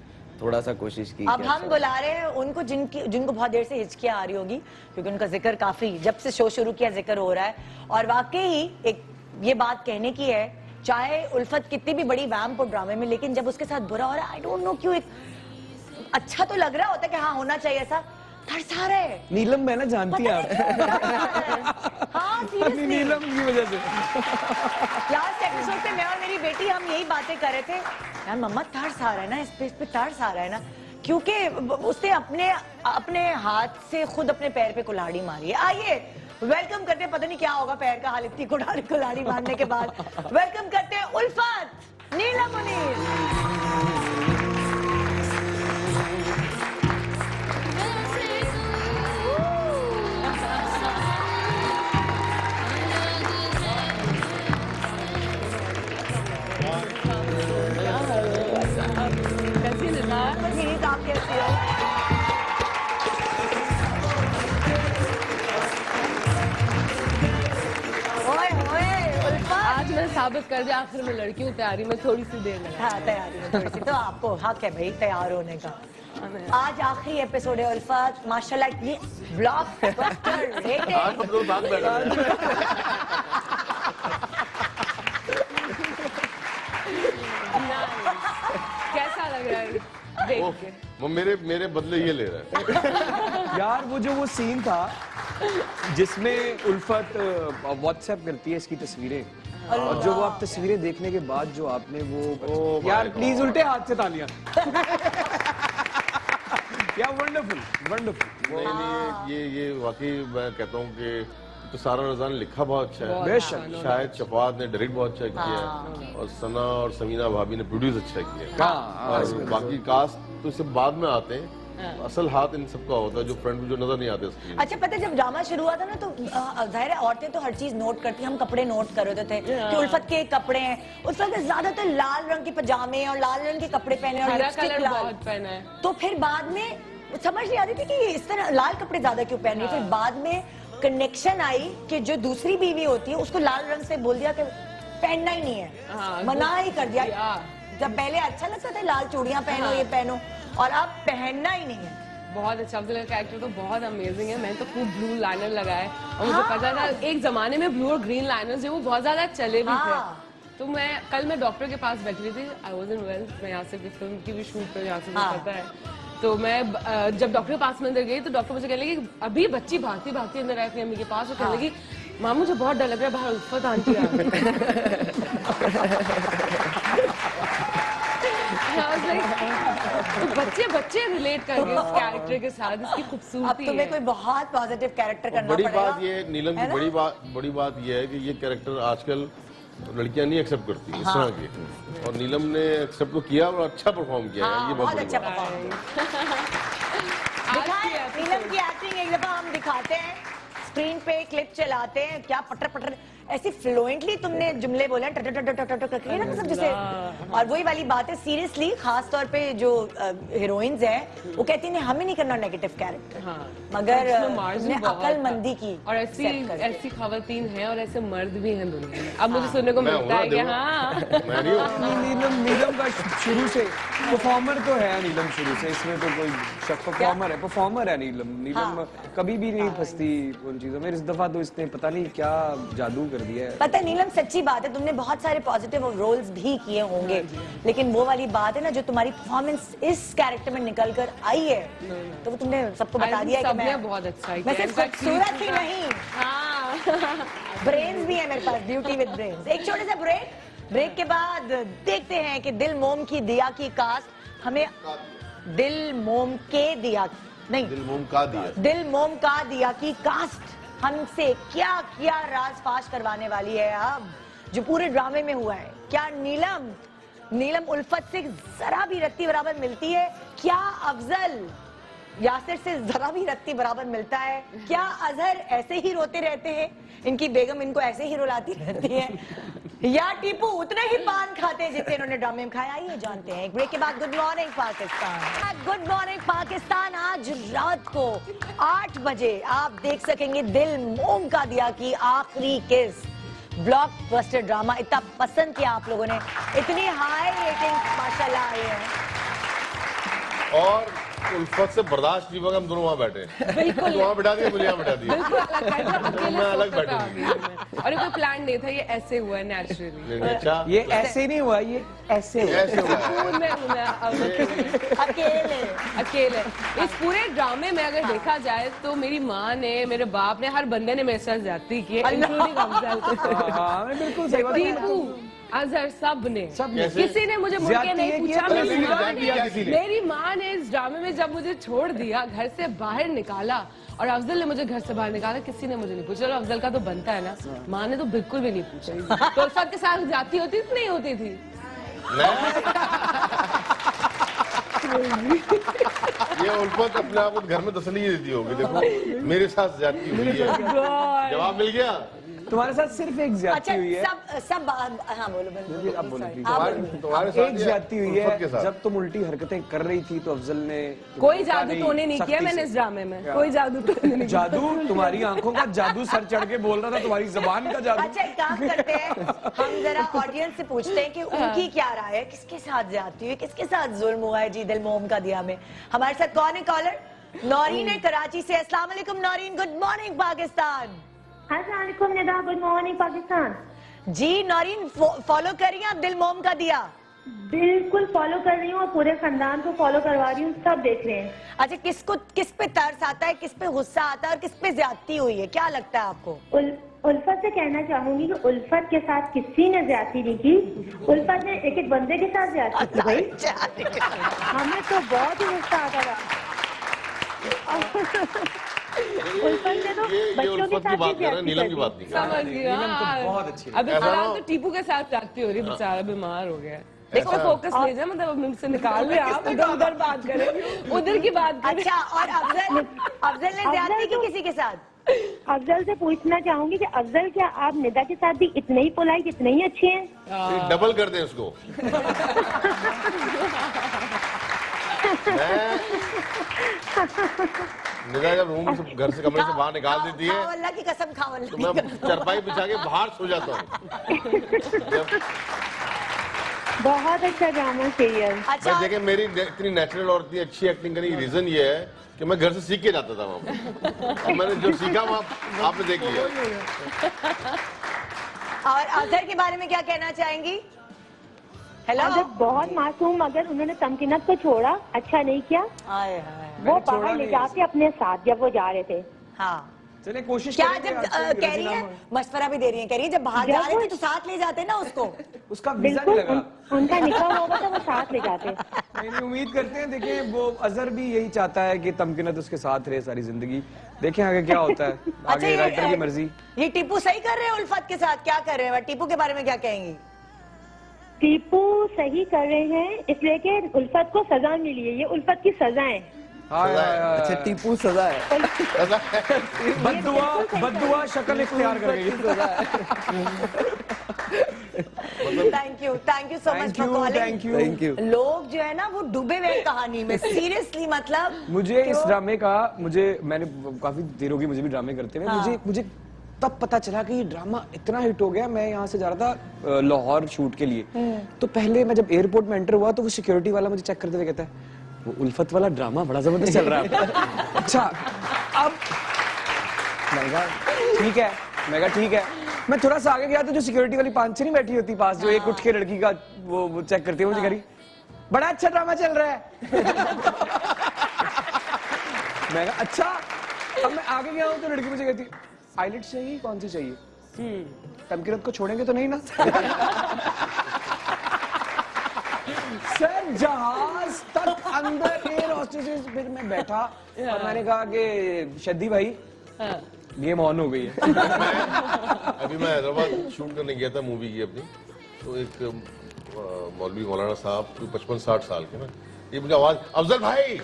थोड़ा सा कोशिश की। अब हम बुला रहे हैं उनको जिनको बहुत देर से हिचकियां आ रही होगी, क्योंकि उनका जिक्र काफी, जब से शो शुरू किया जिक्र हो रहा है। और वाकई एक ये बात कहने की है, चाहे उल्फत कितनी भी बड़ी वैम्प हो ड्रामे में, लेकिन जब उसके साथ बुरा हो रहा है, आई डोंट नो क्यों, एक अच्छा तो लग रहा होता है कि हाँ होना चाहिए ऐसा, तरसा रहे हैं। नीलम मैं ना जानती है आप। हाँ सीरियसली, नीलम की वजह से। लास्ट एपिसोड पे मैं और मेरी बेटी हम यही बातें कर रहे थे, यार मम्मा तरस आ रहा है ना, इस पे तरस आ रहा है ना, क्योंकि उसने अपने हाथ से खुद अपने पैर पे कुल्हाड़ी मारी है। आइए वेलकम करते हैं, पता नहीं क्या होगा पैर का हाल इतनी कुल्हाड़ी मारने के बाद। वेलकम करते हैं उल्फत, नीलम मुनीर। ठीक, आप कैसे हो? ओए ओए उल्फत, आज मैं साबित कर दिया आखिर में लड़की हूँ, तैयारी में थोड़ी सी देर लगा। हाँ तैयारी में थोड़ी सी तो आपको हक है भाई तैयार होने का। आज आखिरी एपिसोड है उल्फत, माशाल्लाह ये ब्लॉकबस्टर रेटेड। आज हम लोग साथ बैठे हैं। कैसा लग रहा है देख ओह, के? वो मेरे बदले ये ले रहा है। यार वो सीन था जिसमें उल्फत व्हाट्सएप करती है इसकी तस्वीरें, और जो वो आप तस्वीरें देखने के बाद जो आपने वो यार प्लीज उल्टे हाथ से तालियां। या वंडरफुल वंडरफुल। नहीं, ये वाकई मैं कहता हूँ कि तो सारा रज़ा ने लिखा बहुत अच्छा है, बेशक। शायद शफात ने डायरेक्ट बहुत अच्छा किया है, और सना और समीना भाभी ने प्रोड्यूस अच्छा किया है, हाँ, और बाकी कास्ट तो इससे बाद में आते हैं। असल हाथ इन सबका होता है जो फ्रंट में जो नजर नहीं आते स्क्रीन। अच्छा पता है जब ड्रामा शुरू हुआ था ना तो जाहिर है औरतें तो हर चीज नोट करती, हम कपड़े नोट कर रहे थे कि उल्फत के कपड़े हैं, उस वक्त ज्यादातर लाल रंग के पजामे और लाल रंग के कपड़े पहने और हरा लिपस्टिक कलर लाल, बहुत पहना है। तो फिर बाद में समझ नहीं आती थी कि इस तरह लाल कपड़े ज्यादा क्यों पहन रही है। फिर बाद में कनेक्शन आई कि जो दूसरी बीवी होती है उसको लाल रंग से बोल दिया कि पहनना ही नहीं है, मना ही कर दिया। जब पहले अच्छा लगता था लाल चूड़ियां पहनो ये पहनो, और अब पहनना ही नहीं है। बहुत अच्छा, अब्दुल का कैरेक्टर तो बहुत अमेजिंग है। मैंने तो खूब ब्लू लाइनर लगाए और मुझे पता था एक जमाने में ब्लू और ग्रीन लाइनर जो वो बहुत ज्यादा चले भी थे। तो मैं डॉक्टर के पास बैठी थी, आई वाज इन वेल्स, मैं यहाँ से भी फिल्म की भी शूट पर यहाँ से पता है। तो मैं जब डॉक्टर के पास में अंदर गई तो डॉक्टर मुझे कहने लगी अभी बच्ची भागती भागती अंदर आई अपनी अम्मी के पास और कहने लगी माँ मुझे बहुत डर लग रहा है बाहर उल्फत आंटी आ गई। तो बच्चे रिलेट करके इस कैरेक्टर के साथ, इसकी खूबसूरती। अब तुम्हें कोई बहुत पॉजिटिव कैरेक्टर करना बड़ी पड़ेगा। बात ये नीलम की बड़ी बात ये है कि ये कैरेक्टर आजकल लड़कियां नहीं एक्सेप्ट करती इस तरह की, और नीलम ने एक्सेप्ट तो किया और अच्छा परफॉर्म किया है। ये बहुत बड़ी अच्छा बात है। परफॉर्म दिखाएं नीलम की एक्टिंग एक दफा हम दिखाते हैं, स्क्रीन पे क्लिप चलाते हैं, क्या पटर पटर ऐसी फ्लुएंटली तुमने जुमले बोले ना सब जैसे। और वही वाली बात है, सीरियसली खास तौर पे जो हीरोइंस हैं वो कहती हैं हमें नहीं करना नेगेटिव कैरेक्टर, मगर अक्लमंदी की और ऐसी खवातीन हैं और ऐसे मर्द भी हैं दुनिया में। अब मुझे सुनने को मिलता है कि नीलम का शुरू से परफॉर्मर तो है, नीलम शुरू से, इसमें तो कोई शक, परफॉर्मर है नीलम कभी भी नहीं फंसती उन चीजों में। इस दफा तो इसने पता नहीं क्या जादू कर दिया है। पता है नीलम सच्ची बात है, तुमने बहुत सारे पॉजिटिव रोल्स भी किए होंगे, लेकिन वो वाली बात है ना जो तुम्हारी परफॉर्मेंस इस कैरेक्टर में निकल कर आई है, तो वो तुमने सबको बता दिया कि मैं बहुत अच्छा है, मैं सिर्फ खूबसूरत ही नहीं, ब्रेन्स भी है मेरे पास, ब्यूटी विद ब्रेन्स। एक छोटे से ब्रेक के बाद देखते हैं कि दिल मोम की दिया की कास्ट हमें दिल मोम के दिया नहीं दिल मोम का दिया की कास्ट हमसे क्या क्या राज फाश करवाने वाली है अब जो पूरे ड्रामे में हुआ है। क्या नीलम उल्फत से जरा भी रत्ती बराबर मिलती है? क्या अफजल यासिर से जरा भी रत्ती बराबर मिलता है? क्या अजहर ऐसे ही रोते रहते हैं, इनकी बेगम इनको ऐसे ही रुलाती रहती है, या टीपू उतने ही पान खाते हैं जितने इन्होंने ड्रामे में खाया? आइए जानते हैं एक ब्रेक के बाद। Good morning Pakistan, good morning Pakistan. आज रात को 8 बजे आप देख सकेंगे दिल मोम का दिया की आखिरी किस, ब्लॉकबस्टर ड्रामा। इतना पसंद किया आप लोगों ने, इतनी हाई रेटिंग माशाल्लाह आई है, और उल्फत से बर्दाश्त नहीं होगा, हम दोनों वहाँ बैठे, बिल्कुल वहाँ बैठा दिया, मुझे यहाँ बैठा दिया, मैं अलग बैठा। और ये कोई प्लान नहीं था, ये ऐसे हुआ है नेचुरली। अच्छा ये ऐसे नहीं हुआ, ये ऐसे अकेले इस पूरे ड्रामे में अगर देखा जाए तो मेरी माँ ने, मेरे बाप ने, हर बंदे ने मेरे साथ ज्यादती की है, इंक्लूडिंग अफजल। बिल्कुल सही बात। अजहर सब ने किसी ने मुझे मुड़ के नहीं पूछा। मेरी माँ ने इस ड्रामे में जब मुझे छोड़ दिया, घर से बाहर निकाला, और अफजल ने मुझे घर से बाहर निकाला, किसी ने मुझे नहीं पूछा। और अफजल का तो बनता है ना, माँ ने तो बिल्कुल भी नहीं पूछा। तो उल्फत के साथ जाती होती नहीं होती थी। ये उल्फत अपने आप को घर में तसल्ली देती होगी, देखो मेरे साथ जाती हुई है, जवाब मिल गया। तुम्हारे साथ सिर्फ एक ज्यादती हुई है। सब हाँ बोलो तुम्हारे साथ एक ज्यादती हुई है, जब तुम उल्टी हरकतें कर रही थी तो अफजल ने कोई जादू तो उन्हें नहीं किया मैंने इस ड्रामे में, कोई जादू तो नहीं। जादू तुम्हारी आंखों का जादू सर चढ़ के बोल रहा था, तुम्हारी जबान का जादू। अच्छा एक काम करते हैं, हम जरा ऑडियंस से पूछते हैं कि उनकी क्या राय है, किसके साथ ज्यादती हुई, किसके साथ जुल्म हुआ है जी दिल मोम का दिया में। हमारे साथ कौन है कॉलर? नौरीन है कराची से। अस्सलाम वालेकुम नौरीन, गुड मॉर्निंग पाकिस्तान। अस्सलामुअलैकुम निदा, गुड मॉर्निंग पाकिस्तान। जी नौरीन फॉलो कर रही हैं आप दिल मोम का दिया? बिल्कुल फॉलो कर रही हूँ और पूरे खानदान को फॉलो करवा रही हूँ, सब देख रहे हैं। अच्छा किस पे तरस आता है, किस पे गुस्सा आता है और किस पे ज्यादती हुई है, क्या लगता है आपको? उल्फत से कहना चाहूंगी कि उल्फत के साथ किसी ने ज्यादती नहीं की, उल्फत ने एक एक बंदे के साथ ज्यादती की भाई। हमें तो बहुत ही गुस्सा आता था। उल्फत ने तो बच्चों के साथ भी ज्यादती नीलम की बात नहीं। समझ गया। बहुत अच्छी। अभी फिलहाल तो टीपू के साथ जाती हो रही, बेचारा बीमार हो गया। देखो फोकस ले जाए, मतलब मुझसे निकाल ले आप, उधर बात करें, उधर की बात करें। अच्छा, और अफजल ने ज्यादती की किसी के साथ? अफजल से पूछना चाहूंगी कि अफजल, क्या आप निदा के साथ भी इतने ही पोलाइट, इतने ही अच्छे हैं? डबल कर दें उसको। निदा जब रूम से, घर से, कमरे से बाहर निकाल देती है, अल्लाह की कसम खाओ, तो मैं चरपाई बिछा के बाहर सो जाता हूँ। बहुत अच्छा ड्रामा सीरियल। अच्छा, भाई देखें, मेरी इतनी नेचुरल और इतनी अच्छी एक्टिंग करने की रीजन ये है कि मैं घर से सीख के जाता था वहाँ। और मैंने जो सीखा वो आपने देख लिया। और अजहर के बारे में क्या कहना चाहेंगी? हेलो। अगर बहुत मासूम, अगर उन्होंने तमकीनत को छोड़ा, अच्छा नहीं किया। वो बाहर ले जाके अपने साथ जब वो जा रहे थे। हाँ, चलिए कोशिश क्या करेंगे जब आज से कह रही है, मशवरा भी दे रही है, कह रही है जब बाहर जा रहे थे तो साथ ले जाते ना उसको। उसका वीजा नहीं बिल्कुल, लगा। उनका निकाह होगा तो वो साथ ले जाते। नहीं, उम्मीद करते हैं, देखिए वो अजहर भी यही चाहता है कि तमकीनत उसके साथ रहे सारी जिंदगी। देखें आगे क्या होता है, आगे राइटर की मर्जी। ये टीपू सही कर रहे हैं उल्फत के साथ, क्या कर रहे हैं? टीपू के बारे में क्या कहेंगी? टीपू सही कर रहे हैं, इसलिए कि उल्फत को सजा मिली है, ये उल्फत की सजा है। अच्छा, टीपू सजा है। बद्दुआ शक्ल इख्तियार कर गई। Thank you so much for calling. Thank you. लोग जो है ना वो डूबे हुए हैं कहानी में, सीरियसली। मतलब मुझे इस ड्रामे का, मैंने काफी देर होगी मुझे भी ड्रामे करते हुए, मुझे तब पता चला कि ये ड्रामा इतना हिट हो गया। मैं यहाँ से जा रहा था लाहौर शूट के लिए, तो पहले मैं जब एयरपोर्ट में एंटर हुआ तो वो सिक्योरिटी वाला मुझे चेक करते हुए कहता है, वो उल्फत वाला ड्रामा बड़ा जबरदस्त चल रहा है। अच्छा, अब मैंने कहा ठीक है। मैं थोड़ा सा आगे गया तो जो सिक्योरिटी वाली 5-6 नहीं बैठी होती पास, जो एक उठ के लड़की का वो चेक करती है, मुझे कह रही बड़ा अच्छा ड्रामा चल रहा है। मैं कहा अच्छा। अब मैं आगे गया हूँ तो लड़की मुझे कहती आईलेट्स चाहिए, कौन सी चाहिए? तमकीनत को छोड़ेंगे तो नहीं ना? सर जहाज तक अंदर एयर होस्टेसेस, फिर मैं बैठा और मैंने कहा कि शद्दी भाई गेम ऑन हो गई है। अभी मैं हैदराबाद शूट करने गया था मूवी की अपनी, तो एक मौलवी मौलाना साहब 55-60 साल के ना, ये मुझे आवाज, अफजल भाई।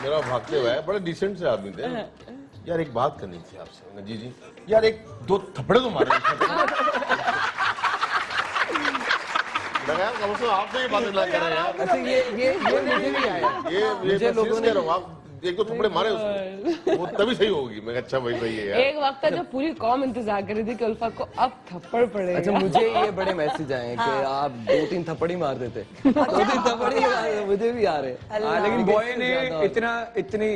मेरा भागते हुए आए, बड़े डिसेंट से आदमी थे। यार एक बात करनी थी आपसे। जी यार, एक दो थप्पड़े तो मारे। आपसे ये बातें ना करें यार। अच्छा, ये मुझे नहीं आया। ये लोगों ने एक दो थप्पड़े मारे उसको, वो तभी सही होगी। मैं अच्छा भाई सही है यार। एक वक्त था जब पूरी कौम इंतजार कर रही थी कि उल्फत को अब थप्पड़ पड़ेगा। अच्छा, मुझे ये बड़े मैसेज आए कि आप 2-3 थप्पड़ ही मार देते। 2-3 थप्पड़ ही मुझे भी आ रहे। लेकिन बॉय ने इतनी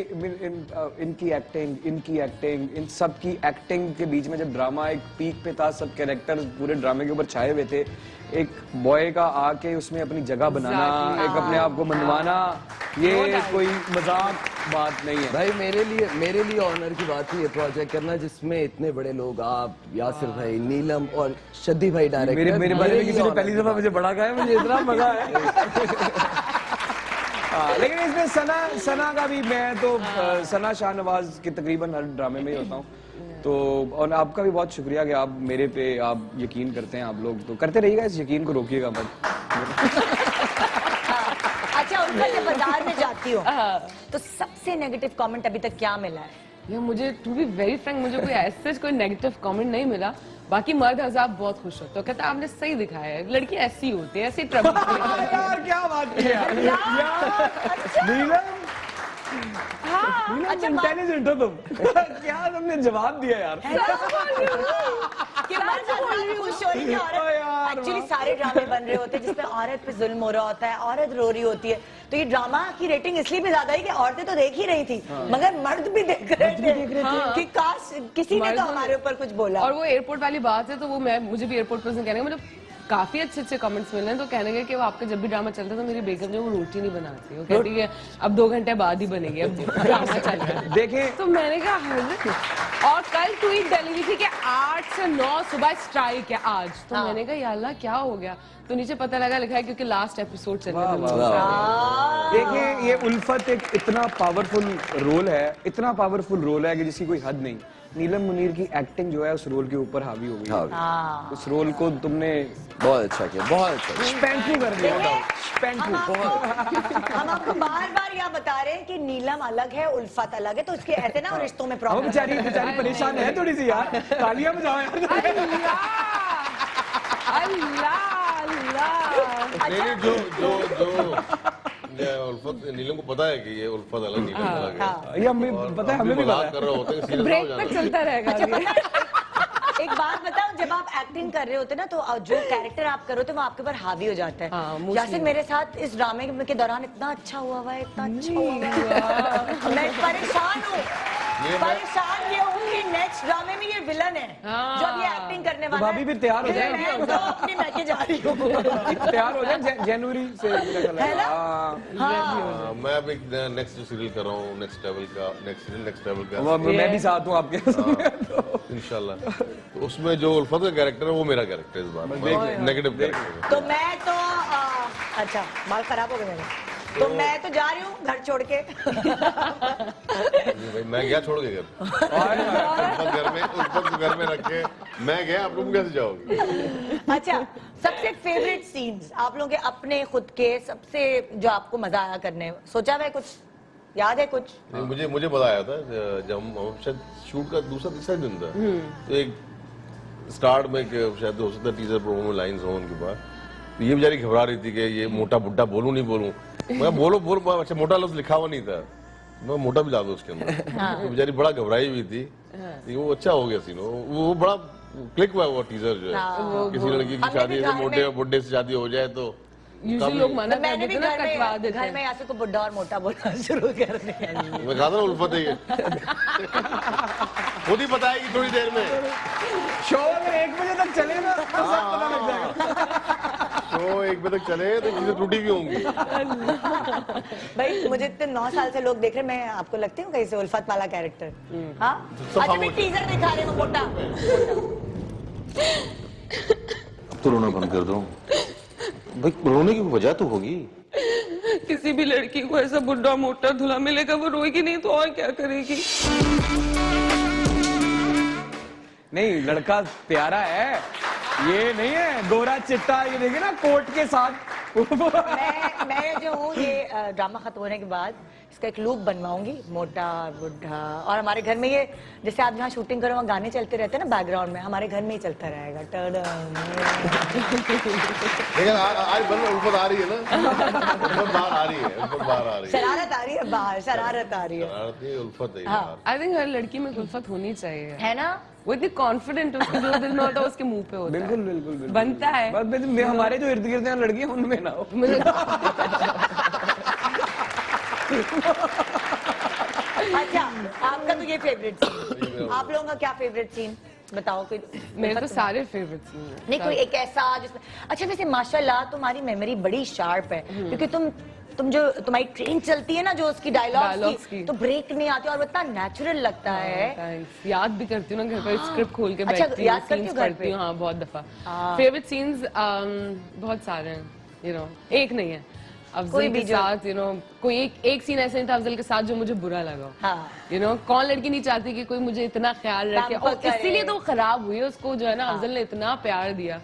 इनकी एक्टिंग, इन सब की एक्टिंग के बीच में जब ड्रामा एक पीक पे था, सब कैरेक्टर्स पूरे ड्रामे के ऊपर छाए हुए थे, एक बॉय का आके उसमें अपनी जगह बनाना, एक अपने आप को मनवाना, ये कोई मजाक बात नहीं है भाई। मेरे लिए ऑनर की बात ही ये प्रोजेक्ट करना जिसमें इतने बड़े लोग, आप, यासिर भाई, नीलम और शद्दी भाई डायरेक्टर। मेरे बारे में किसी ने पहली दफा मुझे बड़ा कहा है, मुझे इतना मजा है। लेकिन इसमें सना का भी, मैं तो सना शाहनवाज के तकरीबन हर ड्रामे में ही होता हूँ, तो और आपका भी बहुत शुक्रिया कि आप मेरे पे आप यकीन करते हैं। आप लोग तो करते रहिएगा, इस यकीन को रोकिएगा मत। अच्छा, उनका जब बाजार में जाती हो तो सबसे नेगेटिव कमेंट अभी तक क्या मिला है? ये मुझे टू बी वेरी फ्रैंक, मुझे कोई ऐसे कोई नेगेटिव कमेंट नहीं मिला। बाकी मर्द हज़ाब बहुत खुश होते, कहते हैं आपने सही दिखाया है, लड़की ऐसी होती है, ऐसी ट्रबल। यार क्या बात है यार। नीलम, अच्छा इंटेलिजेंट हो तुम। क्या तुमने जवाब दिया यार। एक्चुअली सारे ड्रामे बन रहे होते हैं जिसमें औरत पे जुल्म हो रहा होता है, औरत रो रही होती है, तो ये ड्रामा की रेटिंग इसलिए भी ज्यादा है कि औरतें तो देख ही रही थी, मगर मर्द भी देख रहे थे कि काश किसी ने तो हमारे ऊपर कुछ बोला। और वो एयरपोर्ट वाली बात है, तो वो मुझे भी एयरपोर्ट पर कहने का मतलब काफी अच्छे कमेंट्स मिले हैं, तो कहने के कि वो आपका जब भी ड्रामा चलता है तो मेरी बेगम जो वो रोटी नहीं बनाती, वो कहती है अब 2 घंटे बाद ही बनेगी, अब ड्रामा चल रहा है। देखें, तो मैंने कहा, और कल ट्वीट डाली हुई थी कि 8 से 9 सुबह स्ट्राइक है आज, तो मैंने कहा या अल्लाह क्या हो गया, तो नीचे पता लगा लिखा है क्योंकि लास्ट एपिसोड चल रहा है। देखिए, ये उल्फत एक इतना पावरफुल रोल है कि जिसकी कोई हद नहीं। नीलम मुनीर की एक्टिंग जो है उस रोल के ऊपर हावी हो गई। हाँ उस रोल को तुमने बहुत अच्छा किया, बहुत अच्छा। स्पेंटू कर दिया। हम आपको बार बार यह बता रहे हैं कि नीलम अलग है, उल्फत अलग है, तो उसके ऐसे ना रिश्तों में हम प्रॉब्लम। बेचारी परेशान है थोड़ी सी यार, तालियां बजाओ यार। नहीं, जो उल्फत, नीलम को पता है कि ये उल्फत अलग, नीलम अलग है। ये हमें पता है, हमें भी पता मजाक कर रहे होते हैं, serious ना हो ब्रेक जाना। तक चलता रहेगा ये। एक बात बताओ, जब आप एक्टिंग कर रहे होते ना तो जो कैरेक्टर आप कर रहे होते वो आपके ऊपर हावी हो जाता है। यासिन मेरे साथ इस ड्रामे के दौरान इतना अच्छा हुआ है, इतना अच्छा हुआ है, मैं परेशान हूँ। परेशान ये हूँ कि नेक्स्ट ड्रामे में ये विलन है जो अब ये एक्टिंग करने वाला है। भाभी भी तैयार हो जाएगी। मैं तो अपनी मैके जा रही हूँ। तैयार हो जाए जनवरी से। है ना? हाँ, मैं अब एक नेक्स्ट जो सीरियल कर रहा हूँ, नेक्स्ट लेवल का, मैं भी साथ हूँ आपके। इंशाल्लाह। तो उसमें जो उल्फत का कैरेक्टर है वो मेरा कैरेक्टर है इस बार, नेगेटिव कैरेक्टर। तो मैं तो अच्छा, बाल खराब हो गए मेरे, तो मैं तो जा रही हूँ घर छोड़ के। भाई मैं गया छोड़ के घर, उल्फत घर में रख के मैं गया, आप लोग कैसे जाओगे? अच्छा, सबसे फेवरेट सीन्स आप लोगों के अपने खुद के, सबसे जो आपको मजा आया करने, सोचा है कुछ, याद है कुछ? नहीं, मुझे मजा आया था जब हम शायद शूट का दूसरा तीसरा दिन था, तो एक स्टार्ट में शायद हो सकता है टीजर प्रोमो में लाइंस हो उनके पास, तो ये बेचारी घबरा रही थी कि ये मोटा बुड्ढा बोलूं नहीं बोलूं। मैं बोलो अच्छा, मोटा लफ्ज लिखा हुआ नहीं था, मैं मोटा भी ला दो उसके अंदर। तो बेचारी बड़ा घबराई हुई थी, वो अच्छा हो गया सीन, वो बड़ा क्लिक हुआ वो टीजर जो है। किसी लड़की की शादी से मोटे बुड्ढे से शादी हो जाए तो यूजुअली लोग मना कर मैंने भी देते ना, कटवा देते घर में यासिन को बुड्ढा और मोटा बोलना शुरू कर दिया। मैं कहा था ना उल्फत है ये। खुद ही बताएगी थोड़ी देर में। शो में 1 बजे तक चले ना, तो सब पता लग जाएगा। शो 1 बजे तक चले तो चीजें टूटी भी होंगी। भाई मुझे इतने 9 साल से लोग देख रहे, मैं आपको लगती हूँ कैसे उल्फत वाला कैरेक्टर? हाँ, अच्छा मैं टीजर दिखा रहे हूँ मोटा। अब तो रोना बंद कर दो भाई, रोने की वजह तो होगी। किसी भी लड़की को ऐसा बुढ़ा मोटा धुला मिलेगा, वो रोएगी नहीं तो और क्या करेगी? नहीं, लड़का प्यारा है, ये नहीं है गोरा चिट्टा, ये देखिए ना कोट के साथ। मैं जो हूँ ये ड्रामा खत्म होने के बाद इसका एक लुक बनवाऊंगी, मोटा बुढ़ा, और हमारे घर में ये जैसे आप जहाँ शूटिंग करो वहाँ गाने चलते रहते हैं ना बैकग्राउंड में, हमारे घर में ही चलता रहेगा। लेकिन आज उल्फत आ रही है ना, उल्फत बाहर आ रही है, उल्फत बाहर आ रही है, शरारत आ रही है बाहर, शरारत आ रही है। शरारत नहीं, उल्फत है हाँ। आई थिंक हर लड़की में उल्फत होनी चाहिए, है ना? वो इतनी कॉन्फिडेंट, उसके जो दिल में होता है उसके मुंह पे होता है। बिल्कुल बनता है। बस हमारे जो इर्द गिर्द हैं लड़कियां, उनमें ना हो। अच्छा, आपका तो ये फेवरेट सीन, आप लोगों का क्या फेवरेट सीन बताओ? कोई मेरे तो सारे फेवरेट सीन हैं। नहीं, कोई एक ऐसा जिसमें, अच्छा वैसे माशाल्लाह तुम्हारी मेमोरी बड़ी शार्प है, क्योंकि तुम जो तुम्हारी ट्रेन चलती है ना, जो उसकी डायलॉग्स की तो ब्रेक नहीं आती और वो इतना नेचुरल लगता है। याद भी करती हूँ ना घर पर, स्क्रिप्ट खोल के अच्छा, बैठती हूँ, याद करती सीन्स हूँ घर पढ़ती हूँ। हाँ, बहुत दफा। हाँ। फेवरेट सीन्स बहुत सारे हैं, यू नो, एक नहीं है। अफजल के साथ, यू नो, कोई एक सीन ऐसा नहीं था अफजल के साथ जो मुझे बुरा लगा। हाँ। यू नो, कौन लड़की नहीं चाहती कि कोई मुझे इतना ख्याल रखे, और इसीलिए तो खराब हुई है, उसको जो है ना अफजल ने इतना प्यार दिया।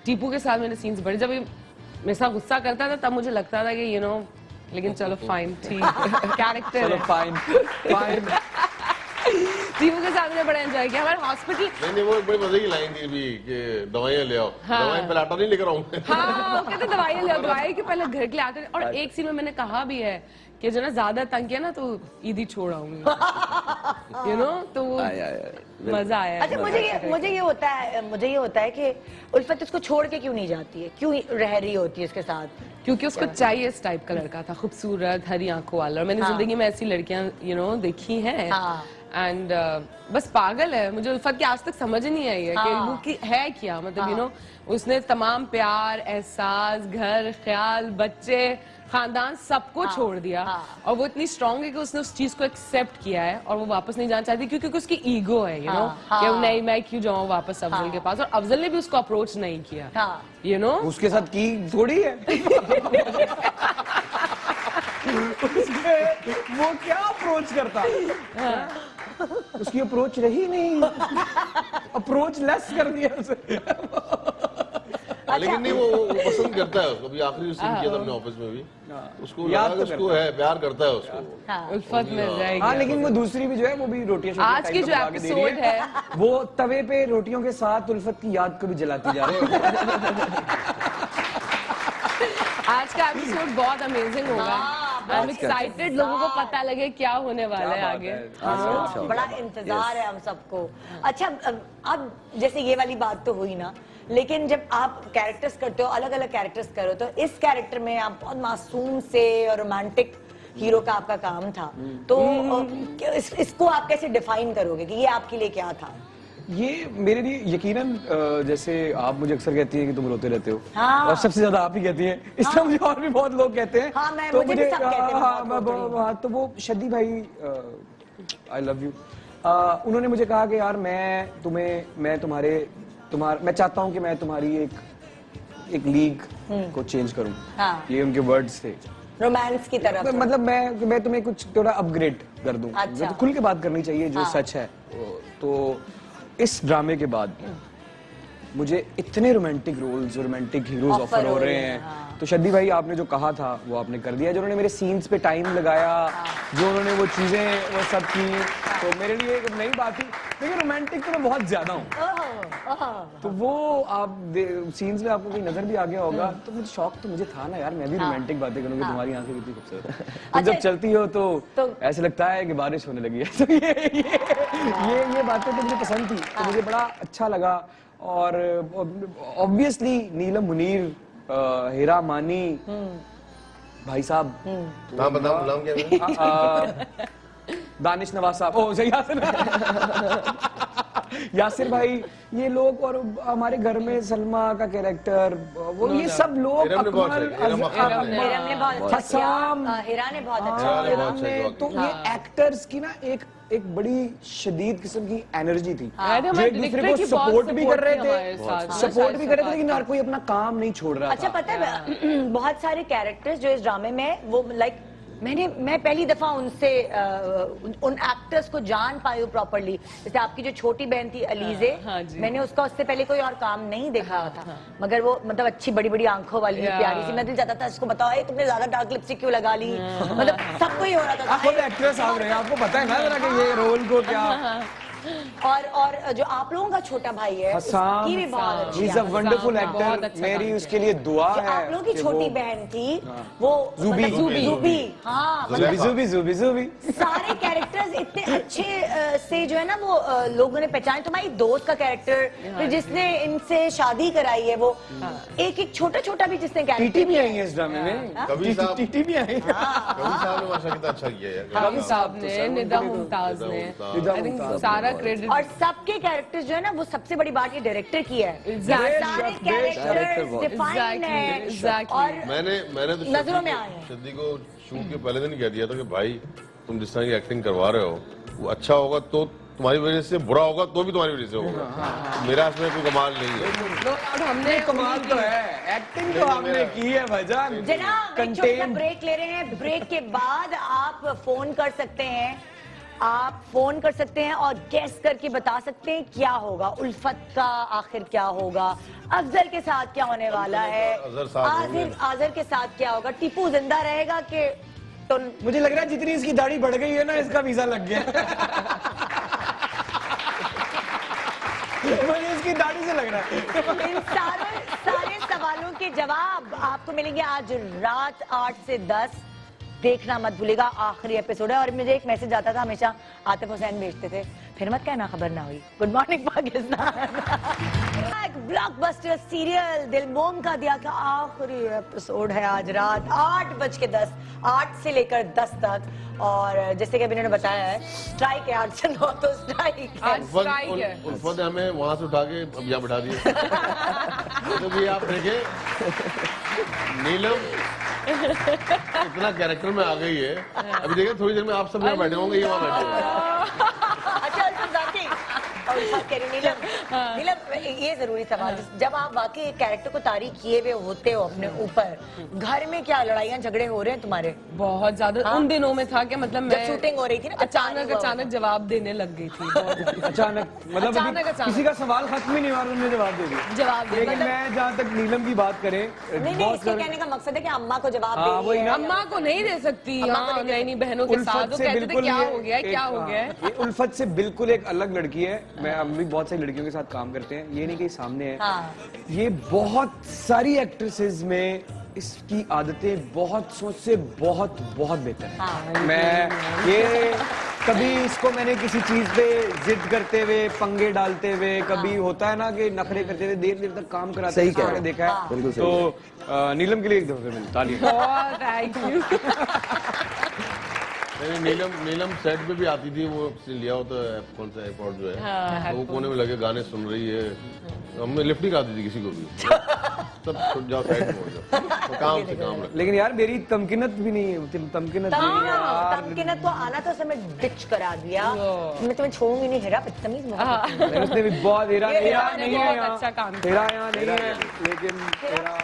टीपू के साथ मैंने सीन्स बड़े, जब मेरे साथ गुस्सा करता था तब मुझे लगता था कि यू नो, लेकिन चलो फाइन, ठीक, कैरेक्टर चलो फाइन। टीपू के साथ मैंने बड़ा एंजॉय किया। हमारे हॉस्पिटल, नहीं, वो बड़ी मजे की लाइन थी भी कि दवाइयां ले आओ। दवाइयां पहले आटा नहीं लेकर आऊंगा। हाँ, वो कहते दवाइयां ले आओ, दवाई के पहले घर के लिए आते थे। और एक सीन में मैंने कहा भी है कि जो ना ज्यादा तंग किया ना तो ईदी छोड़ आऊंगी, यू नो, तो मजा आया। अच्छा, मुझे ये होता है कि उल्फत इसको छोड़ के क्यों नहीं जाती है, क्यों रह रही होती है इसके साथ? क्योंकि उसको चाहिए इस टाइप का लड़का था, खूबसूरत, हरी आंखों वाला। और मैंने जिंदगी में ऐसी लड़कियां, यू नो, देखी हैं। एंड बस पागल है, मुझे उल्फत की आज तक समझ नहीं आई है कि वो है क्या, मतलब यू नो, उसने तमाम प्यार, एहसास, घर, ख्याल, बच्चे, खानदान सबको छोड़ दिया। और वो इतनी स्ट्रांग है कि उसने उस चीज को एक्सेप्ट किया है और वो वापस नहीं जाना चाहती, क्योंकि उसकी ईगो है, यू नो, कि नहीं, मैं क्यों जाऊं वापस अफजल के पास। और अफजल ने भी उसको अप्रोच नहीं किया, यू नो, उसके साथ की थोड़ी है। वो क्या अप्रोच करता? उसकी अप्रोच रही नहीं, अप्रोच लेस कर दिया उसे। लेकिन नहीं वो पसंद करता है उसको। अभी आखिरी सीन किया था हमने ऑफिस में भी, उसको याद लगा कि तो उसको है, प्यार करता है उसको। उल्फत मिल जाएगी। हाँ, लेकिन वो दूसरी भी जो है वो भी रोटियां आज की जो एपिसोड है वो तवे पे रोटियों के साथ उल्फत की याद को भी जलाती जा रही है। आज का एपिसोड बहुत अमेजिंग होगा। आई एम एक्साइटेड, लोगों को पता लगे क्या होने वाला है आगे। बड़ा इंतजार है हम सबको। अच्छा, अब जैसे ये वाली बात तो हुई ना, लेकिन जब आप कैरेक्टर्स करते हो, अलग अलग कैरेक्टर्स करो, तो इस कैरेक्टर में आप बहुत मासूम से और रोमांटिक हीरो का आपका काम था, तो इसको आप कैसे डिफाइन करोगे कि ये आपके लिए क्या था? ये मेरे लिए यकीनन जैसे आप मुझे अक्सर कहती हैं कि तुम रोते रहते हो, हाँ। और सबसे ज्यादा आप ही कहती हैं, इसलिए मुझे और भी बहुत लोग कहते हैं। हाँ, मैं- तो मुझे भी सब कहते हैं, हाँ, बहुत रोती हूँ। हाँ, तो वो शदी भाई, आई लव यू, उन्होंने मुझे कहा कि यार मैं चाहता हूँ कि मैं तुम्हारी एक लीग को चेंज करूँ। हाँ। ये उनके वर्ड्स थे, रोमांस की तरफ। मतलब मैं तुम्हें कुछ थोड़ा अपग्रेड कर दूं। अच्छा। तो खुल के बात करनी चाहिए जो सच है। तो इस ड्रामे के बाद मुझे इतने romantic roles, romantic heroes offer हो रहे हैं। तो शद्दी भाई, आपने जो कहा था वो आपने कर दिया। जो उन्होंने मेरे सीन्स पे टाइम लगाया, जो उन्होंने वो चीजें वो सब की, तो मेरे लिए एक नई बात थी। लेकिन रोमांटिक तो मैं बहुत ज्यादा हूँ, तो वो आप सीन्स में आपको कोई नजर भी आ गया होगा। तो मुझे शौक तो मुझे था ना यार, मैं भी रोमांटिक बातें करूँगी। तुम्हारी आंखें कितनी खूबसूरत है, तुम जब चलती हो तो ऐसे लगता है कि बारिश होने लगी है। तो ये बातें तो मुझे पसंद थी, तो मुझे बड़ा अच्छा लगा। और ऑब्वियसली नीलम मुनीर, हीरा मानी भाई साहब, नाम क्या है? दानिश नवाज साहब, ओ सही यासिर भाई, ये लोग, और हमारे घर में सलमा का कैरेक्टर, वो ये सब लोग, इरम ने बहुत अकमल, अच्छा किया, हिरम ने बहुत अच्छा किया, हसाम, हिरा ने बहुत अच्छा हाँ, किया। बहुत अच्छा तो ये एक्टर्स की ना एक बड़ी शदीद किस्म की एनर्जी थी, अरे जो हमारे एक दूसरे director को की बहुत सपोर्ट भी कर रहे हमारे थे, साथ। सपोर्ट भी कर रहे थे, लेकिन हर कोई अपना काम नहीं छोड़ रहा अच्छा, था। पता है बहुत सारे कैरेक्टर्स जो इस ड्रामे में, वो लाइक मैं पहली दफा उनसे उन एक्टर्स को जान पाई हूँ प्रॉपर्ली। जैसे आपकी जो छोटी बहन थी अलीजे, मैंने उसका उससे पहले कोई और काम नहीं देखा था, मगर वो मतलब अच्छी बड़ी बड़ी आंखों वाली प्यारी सी, मैं दिल चाहता था इसको बताओ तुमने ज्यादा डार्क लिपस्टिक क्यों लगा ली, मतलब सबको ही हो रहा था। आप खुद एक्ट्रेस आप रहे हैं, आपको पता है ना जरा कि ये रोल को क्या। और जो आप लोगों का छोटा भाई है, हसाम, उसकी भी बहुत अच्छी ही इज अ वंडरफुल बहुत एक्टर। अच्छा मेरी काम उसके लिए दुआ जो है। आप लोगों की कि छोटी वो- बहन थी, वो ज़ुबी, मतलब ज़ुबी, ज़ुबी, हाँ, मतलब जुबी सारे कैरेक्टर्स इतने अच्छे से जो है ना वो लोगों ने पहचाने। तुम्हारी दोस्त का कैरेक्टर, फिर जिसने इनसे शादी कराई है, वो एक छोटा छोटा भी जिसने टीटी कैरेक्टर भी आई है इस ड्रामे में, कवि साहब, टीटी भी आई है। कवि साहब ने माशा कितना अच्छा किया यार। कवि साहब ने, निदा मुमताज ने, निदा आई थिंक सारा क्रेडिट। और सबके कैरेक्टर्स जो है ना, वो सबसे बड़ी बात ये डायरेक्टर की है, Exactly. सारे Director कैरेक्टर्स बहुत- डिफाइंड है। Exactly. और मैंने तो नजरों में आए हैं। शद्दी को शूट के पहले दिन कह दिया था कि भाई तुम जिस तरह की एक्टिंग करवा रहे हो वो अच्छा होगा तो तुम्हारी वजह से, बुरा होगा तो भी तुम्हारी वजह से होगा। मेरा इसमें कोई कमाल नहीं है। और हमने कमाल तो है, एक्टिंग तो आपने की है भाईजान। जनाब एक छोटा सा ब्रेक ले रहे हैं, ब्रेक के बाद आप फोन कर सकते हैं, आप फोन कर सकते हैं और गेस करके बता सकते हैं क्या होगा, उल्फत का आखिर क्या होगा, अफजल के साथ क्या होने वाला है, आजिर के साथ क्या होगा, टीपू जिंदा रहेगा कि तो मुझे लग रहा है जितनी इसकी दाढ़ी बढ़ गई है ना, इसका वीजा लग गया। मुझे इसकी दाढ़ी से लग रहा है। इन सारे सवालों के जवाब आपको मिलेंगे आज रात 8 से 10। देखना मत भूलिएगा, आखिरी एपिसोड है। और मुझे एक मैसेज आता था हमेशा, आतिफ हुसैन भेजते थे, फिर मत कहना खबर ना हुई। Good morning Pakistan. एक ब्लॉकबस्टर सीरियल दिल मोम का दिया का आखिरी एपिसोड है आज रात 8:10, 8 से लेकर 10 तक। और जैसे कि अभी इन्होंने बताया है, स्ट्राइक है 8 से 9, तो स्ट्राइक है। उल्फत ने हमें वहां से उठा के अब यहाँ बैठा दिया। तो भी आप देखें, नीलम इतना कैरेक्टर में आ गई है। अभी देखिए थोड़ी देर में आप सब यहाँ बैठे होंगे, ये वहाँ बैठे होंगे। अच्छा, और उल्फत कह रही नीलम, नीलम ये जरूरी सवाल, जब आप वाकई एक कैरेक्टर को तारीफ किए हुए होते हो अपने ऊपर, घर में क्या लड़ाइयाँ झगड़े हो रहे हैं तुम्हारे? बहुत ज्यादा उन दिनों में था कि मतलब जब मैं शूटिंग हो रही थी ना, अचानक जवाब देने लग गई थी। अचानक मतलब अभी अचानक। किसी का सवाल खत्म ही नहीं हुआ और उन्होंने जवाब दे दिया। जवाब दे लेकिन मैं जहाँ तक नीलम की बात करें, नहीं नहीं, इसके कहने का मकसद है कि अम्मा को जवाब हाँ, दे वही ना। अम्मा को नहीं दे सकती, अम्मा को हाँ, नहीं नहीं बहनों के साथ तो कहते थे क्या ये हो गया है, क्या हो गया है। ये उल्फत से बिल्कुल एक अलग लड़की है। मैं हम भी बहुत सारी लड़कियों के साथ काम करते हैं, ये नहीं कि सामने है। हाँ। ये बहुत सारी एक्ट्रेसेस में इसकी आदतें बहुत सोच से बहुत बहुत बेहतर है। हाँ। मैं ये कभी इसको मैंने किसी चीज पे जिद करते हुए, पंगे डालते हुए, कभी होता है ना कि नखरे करते हुए देर देर तक काम कराते सही हुए कह रहे हैं। देखा है। बिल्कुल सही तो नीलम के लिए एक दफा मिल तालियां। Thank you. नीलम सेट पे भी आती थी, वो लिया होता है कौन सा एयरपोर्ट जो है, तो वो कोने में लगे गाने सुन रही है, हमने लिफ्ट नहीं कराती थी किसी को भी, सब छुट जाओ साइड में हो जाओ, तो काम से काम रखो। लेकिन यार मेरी तमकिनत भी नहीं है, तमकिनत नहीं है यार। तमकिनत तो आना तो समय डिच करा दिया, मैं तुम्हें छोड़ूंगी नहीं, हेरा बदतमीज मत नहीं, उसने भी बहुत हेरा ये हेरा हेरा ने नहीं है बहुत यहाँ, अच्छा काम किया। हेरा यहाँ नहीं है, लेकिन हेरा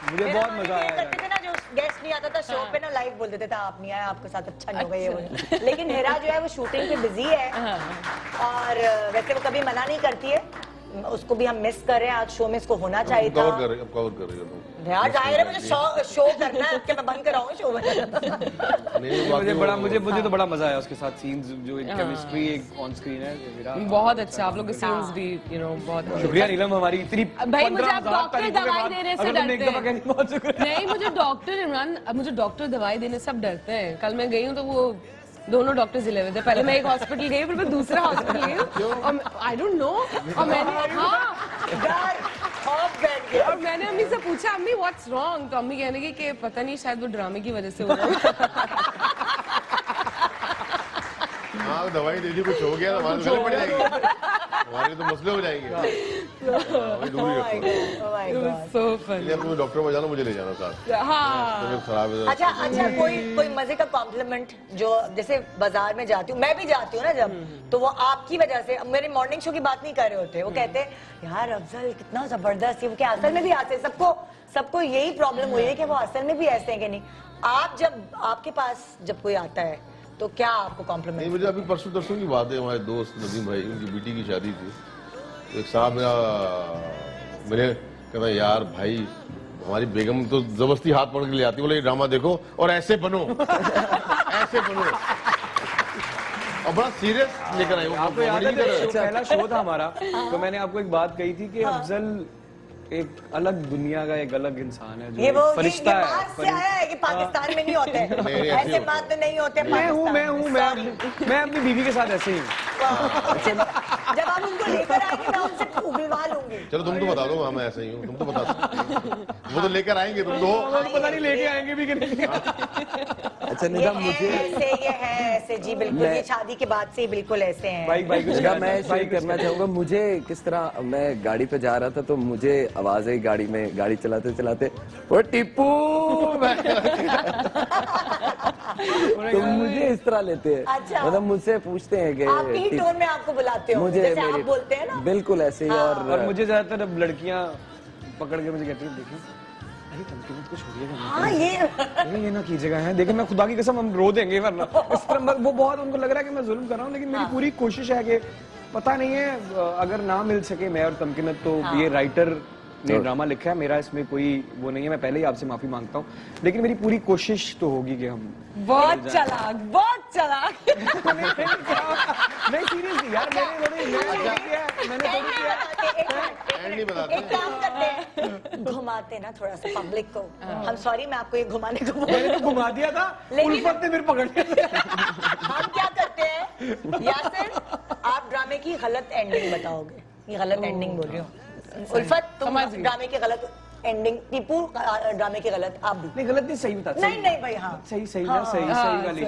मुझे मेरा बहुत मन मजा ये आया करते थे ना, जो गेस्ट नहीं आता था शो पे ना, लाइव बोल देते थे आप नहीं आए, आपके साथ अच्छा नहीं होगा ये वो। लेकिन हेरा जो है वो शूटिंग पे बिजी है, और वैसे वो कभी मना नहीं करती है, उसको भी हम मिस कर रहे हैं, आज शो में इसको होना चाहिए था। कवर कर रही हो यार जाहिर है मुझे शो करना है, कि मैं बंद कराऊं शो में। मुझे तो बड़ा मजा आया उसके साथ, सीन्स जो एक केमिस्ट्री एक ऑन स्क्रीन है मेरा बहुत अच्छा, आप लोग के सीन्स भी बहुत शुक्रिया नीलम, हमारी इतनी भाई मुझे आप डॉक्टर दवाई देने से डरते हैं। बहुत शुक्रिया। नहीं मुझे डॉक्टर इमरान, मुझे डॉक्टर दवाई देने सब डरते हैं। कल मैं गई हूँ तो वो दोनों डॉक्टर जिले हुए थे, पहले मैं एक हॉस्पिटल गई फिर मैं दूसरा हॉस्पिटल गई हूँ, और आई डोंट नो, और मैंने और मैंने अम्मी से पूछा अम्मी व्हाट्स रॉन्ग, तो अम्मी कहने की कि पता नहीं शायद वो ड्रामे की वजह से हो रहा है। हाँ दवाई दे दी, कुछ हो गया तो हमारे गले पड़ जाएगी, हमारे तो मसले हो जाएंगे। दूरी रखो। So funny. अपने डॉक्टर को जाना, मुझे ले जाना साथ। हाँ। तबीयत खराब है। अच्छा अच्छा, कोई मजे का कॉम्प्लीमेंट जो, जैसे बाजार में जाती हूँ, मैं भी जाती हूँ ना जब, तो वो आपकी वजह से, मेरे मॉर्निंग शो की बात नहीं कर रहे होते, वो कहते हैं यार अफजल कितना जबरदस्त है, वो क्या असल में भी आते हैं, सबको यही प्रॉब्लम हुई है कि वो असल में भी ऐसे हैं कि नहीं। आप जब आपके पास जब कोई आता है तो क्या आपको कॉम्प्लीमेंट? नहीं, मुझे अभी परसों तरसों की बात है, हमारे दोस्त नदीम भाई, उनकी बेटी की शादी थी, तो एक साहब मेरे कहता यार भाई हमारी बेगम तो जबरदस्ती हाथ पकड़ के ले आती, बोले ये ड्रामा देखो और ऐसे बनो ऐसे बनो, और बड़ा सीरियस लेकर आए। आपको याद है पहला शो था हमारा, तो मैंने आपको एक बात कही थी कि अफजल एक अलग दुनिया का एक अलग इंसान है, जो ये वो फरिश्ता है। बाहर से आया है कि पाकिस्तान में नहीं होते नहीं, ऐसे बात तो नहीं होते। मैं अपनी बीवी के साथ ऐसे ही हूँ। जब आप उनको लेकर आएंगे मैं उनसे उगलवा लूंगी। चलो तुम तो बता दो, मैं ऐसा ही हूँ, तुम तो बता दो, वो तो लेकर आएंगे, तुम तो पता नहीं लेके आएंगे भी कि नहीं। अच्छा निजाम, मुझे ये है ऐसे जी, बिल्कुल ये शादी के बाद से बिल्कुल ऐसे हैं। भाई कुछ मैं शेयर करना चाहूंगा, मुझे किस तरह, मैं गाड़ी पे जा रहा था तो मुझे आवाज आई गाड़ी में, गाड़ी चलाते चलाते वो टिप्पू तो मुझे इस तरह लेते हैं। अच्छा। मतलब मुझसे पूछते हैं कि आपके ही टोन में आपको बुलाते हो, मुझे जैसे आप बोलते हैं ना, बिल्कुल ऐसे ही। और मुझे ज्यादातर अब लड़कियां पकड़ के मुझे कहती हैं देखिए अरे तमकीनत को छोड़िएगा, हाँ ये ना कीजिएगा है, देखिए मैं खुदा की कसम हम रो देंगे वरना। इस तरह वो बहुत उनको लग रहा है कि मैं जुल्म कर रहा हूँ, लेकिन मेरी पूरी कोशिश है कि पता नहीं है अगर ना मिल सके मैं और तमकीनत, तो ये राइटर ने ड्रामा लिखा है, मेरा इसमें कोई वो नहीं है, मैं पहले ही आपसे माफी मांगता हूँ, लेकिन मेरी पूरी कोशिश तो होगी कि हम बहुत चालाक, बहुत चालाक। नहीं सीरियसली यार, नहीं बताते। एक काम करते हैं, घुमाते ना थोड़ा सा पब्लिक को। हम सॉरी, मैं आपको ये घुमाने को मैंने तो घुमा दिया था, उल्फत ने फिर पकड़ लिया। हम क्या करते हैं यासिर, आप ड्रामे की गलत एंडिंग बताओगे, ये गलत एंडिंग बोल रही हूँ। उल्फत तुम ड्रामे की गलत एंडिंग, टीपू ड्रामे की गलत, आप भी नहीं गलत नहीं, सही बता। नहीं भाई, हाँ सही सही वाली।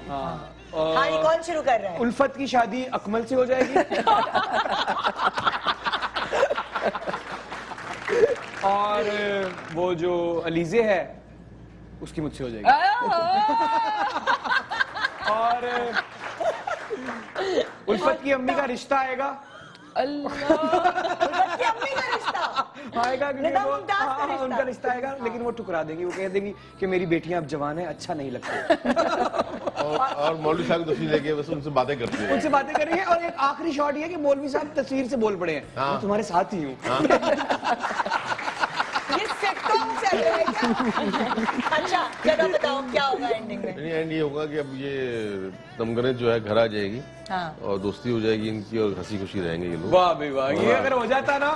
हाँ, ये कौन शुरू कर रहा है? उल्फत की शादी अकमल से हो जाएगी और वो जो अलीजे है उसकी मुझसे हो जाएगी। और उल्फत की अम्मी का रिश्ता आएगा उल्फत की अम्मी का रिश्ता आएगा क्योंकि निदा वो मुमताज का हाँ, रिश्ता। उनका रिश्ता आएगा, लेकिन वो ठुकरा देंगी, वो कह देंगी कि मेरी बेटियां अब जवान है, अच्छा नहीं लगता। और मौलवी साहब की तस्वीर लेके बस उनसे बातें करती है। उनसे बातें करेंगे और एक आखिरी शॉट ये है कि मौलवी साहब तस्वीर से बोल पड़े हैं, मैं तुम्हारे साथ ही हूँ। ये सिटकॉम चल रहा है क्या? अच्छा चलो बताओ क्या होगा एंडिंग में? नहीं, एंड ये होगा कि अब ये तमगने जो है घर आ जाएगी हाँ। और दोस्ती हो जाएगी इनकी और हंसी खुशी रहेंगे ये लोग। वाह भाई वाह, ये अगर हो जाता ना,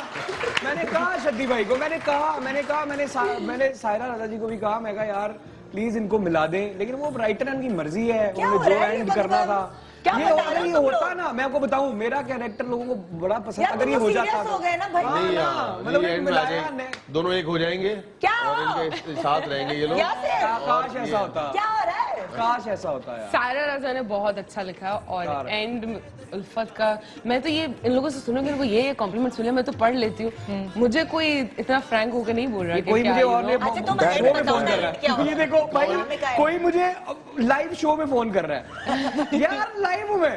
मैंने कहा शद्दी भाई को, मैंने सायरा रजा जी को भी कहा, मैं कहा यार प्लीज इनको मिला दें, लेकिन वो राइटर की मर्जी है, क्या उन्हें हो जो रहा है ये एंड करना था क्या ये बता रहे हो ये तुम होता लोग? ना, मैं आपको बताऊं, मेरा कैरेक्टर लोगों को बड़ा पसंद, यार अगर ये तुम हो लोग जाता serious हो गए ना भाई? नहीं हाँ, यार, मतलब ये एंड में आ मिलाया जाएंगे, दोनों एक हो जाएंगे क्या? और इनके साथ रहेंगे ये लोग। क्या से? काश ऐसा होता, क्या हो रहा है? काश ऐसा होता यार। सायरा रजा ने बहुत अच्छा लिखा और एंड उल्फत का, मैं तो ये इन लोगों से सुना, मेरे को ये कॉम्प्लीमेंट मिले, मैं तो पढ़ लेती हूँ, मुझे कोई इतना फ्रैंक होकर नहीं बोल रहा कि कोई क्या मुझे you और know? अच्छा, तुम वो end में बताओ फोन ना, कर रहा क्या है, हुआ? ये देखो भाई, Drama में क्या है? कोई मुझे लाइव शो में फोन कर रहा है यार, लाइव में।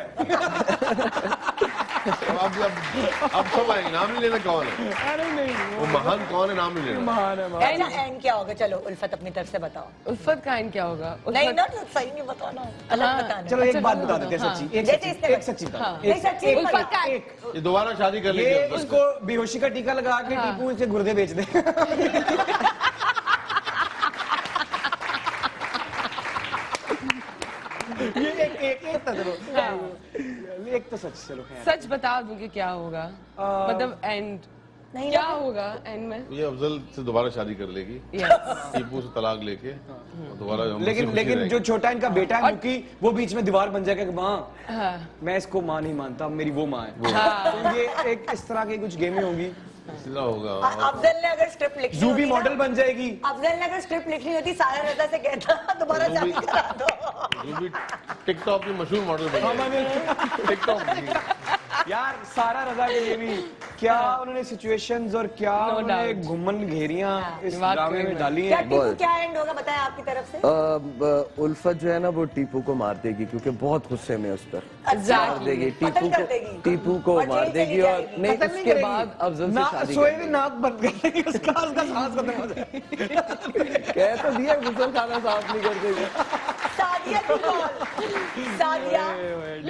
अब सब आएंगे, नाम नहीं लेना कौन है, अरे नहीं, वो महान कौन है, नाम नहीं लेना। महान है, महान। अच्छा एंड क्या होगा? चलो उल्फत अपनी तरफ से बताओ। उल्फत का एंड क्या होगा? नहीं ना तो सही नहीं बताना, अलग बताना। चलो एक बात बता देते हैं, सच्ची, जैसे इसने एक सच्ची बात, नहीं सच्ची नहीं उल्फत का एक ये दोबारा शादी कर ये लेंगे। इसको बेहोशी का टीका लगा के टीपू से गुर्दे बेच दे। ये एक तो चलो, एक तो सच, चलो खैर। सच बता दूं कि क्या होगा, मतलब एंड नहीं क्या होगा एंड में? ये अफजल से दोबारा शादी कर लेगी, Yes. टीपू से तलाक लेके और दोबारा हम लेकिन खुशी लेकिन रहेंगे। जो छोटा इनका बेटा है मुकी, वो बीच में दीवार बन जाएगा कि माँ हाँ। मैं इसको माँ नहीं मानता, मेरी वो माँ है। हाँ। तो ये एक इस तरह की कुछ गेमें होंगी। सिला होगा। अफजल ने अगर स्क्रिप्ट लिखनी जूबी होती ना- मॉडल बन जाएगी। अफजल ने अगर स्क्रिप्ट लिखनी होती, सारा रजा से कहता दोबारा शादी करा दो। जो भी टिकटॉक की मशहूर मॉडल बन गई। टिकटॉक यार सारा रजा के लिए भी क्या उन्होंने सिचुएशंस और क्या No उन्होंने doubt. घुमन घेरियां इस वाकई ड्रामे में में। डाली क्या हैं। टीपू क्या एंड होगा बताएं आपकी तरफ से? उल्फत जो है ना वो टीपू को मार देगी, क्योंकि बहुत गुस्से में उस पर अच्छा। मार देगी, कत्ल कर देगी। टीपू को और मार जेल देगी चली और जाएगी। नहीं, कत्ल नहीं उसके करेगी। बाद अफजल से ना शादी सोए कर भी देगी। नाक बंद कर देगी, उसका सांस खत्म हो जाए। कह तो दिया गुसल खाना साफ नहीं कर देगी। सादिया की कॉल,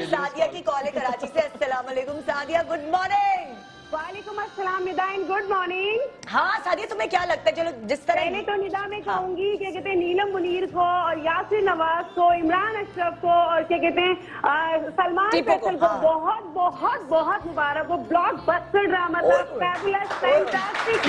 सादिया की कॉल है कराची से। अस्सलाम वालेकुम सादिया, गुड मॉर्निंग। वालेकुम अस्सलाम निदा एंड गुड मॉर्निंग। हाँ सादिया, तुम्हें क्या लगता है, चलो जिस तरह पहले तो निदा में कहूंगी क्या कहते हैं नीलम मुनीर को और यासिर नवाज को, इमरान अशरफ को और क्या कहते हैं सलमान टीपू को, फैसल को हाँ। बहुत बहुत बहुत मुबारक हो। ब्लॉकबस्टर ड्रामा था, फैबुलस, फैंटास्टिक।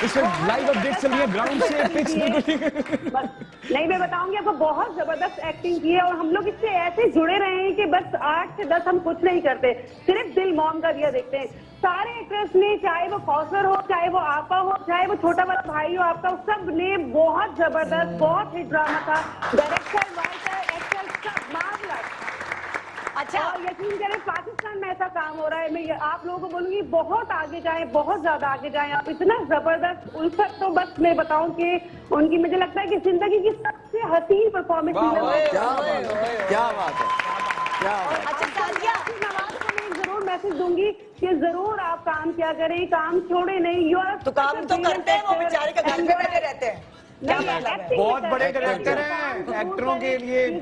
इसमें लाइव अपडेट चल रही है ग्राउंड से, पिच बिल्कुल। बस नहीं, मैं बताऊंगी आपको, बहुत जबरदस्त एक्टिंग की है और हम लोग इससे ऐसे जुड़े रहे हैं कि बस 8 से 10 हम कुछ नहीं करते, सिर्फ दिल मॉम का दिया देखते हैं। सारे एक्टर्स ने, चाहे वो कौसर हो, चाहे वो आपा हो, चाहे वो छोटा बड़ा भाई हो आपका, सब ने बहुत जबरदस्त, बहुत हिट ड्रामा था। डायरेक्टर, राइटर, एक्टर सब मार्वलस। अच्छा और यकीन करें पाकिस्तान में ऐसा काम हो रहा है, मैं आप लोगों को बोलूंगी बहुत आगे जाएं, बहुत ज्यादा आगे जाएं आप। इतना जबरदस्त उल्फत, तो बस मैं बताऊं कि उनकी मुझे लगता है कि जिंदगी की सबसे हसीन परफॉर्मेंस क्या बात है, क्या बात है, क्या बात है। अच्छा सादिया, नवाज को मैं जरूर मैसेज दूंगी कि जरूर आप काम किया करें, काम छोड़े नहीं। यू आर तो काम तो करते हैं, वो बेचारे का घर पे बैठे रहते हैं। क्या मतलब है? बहुत बड़े डायरेक्टर हैं, एक्टरों के लिए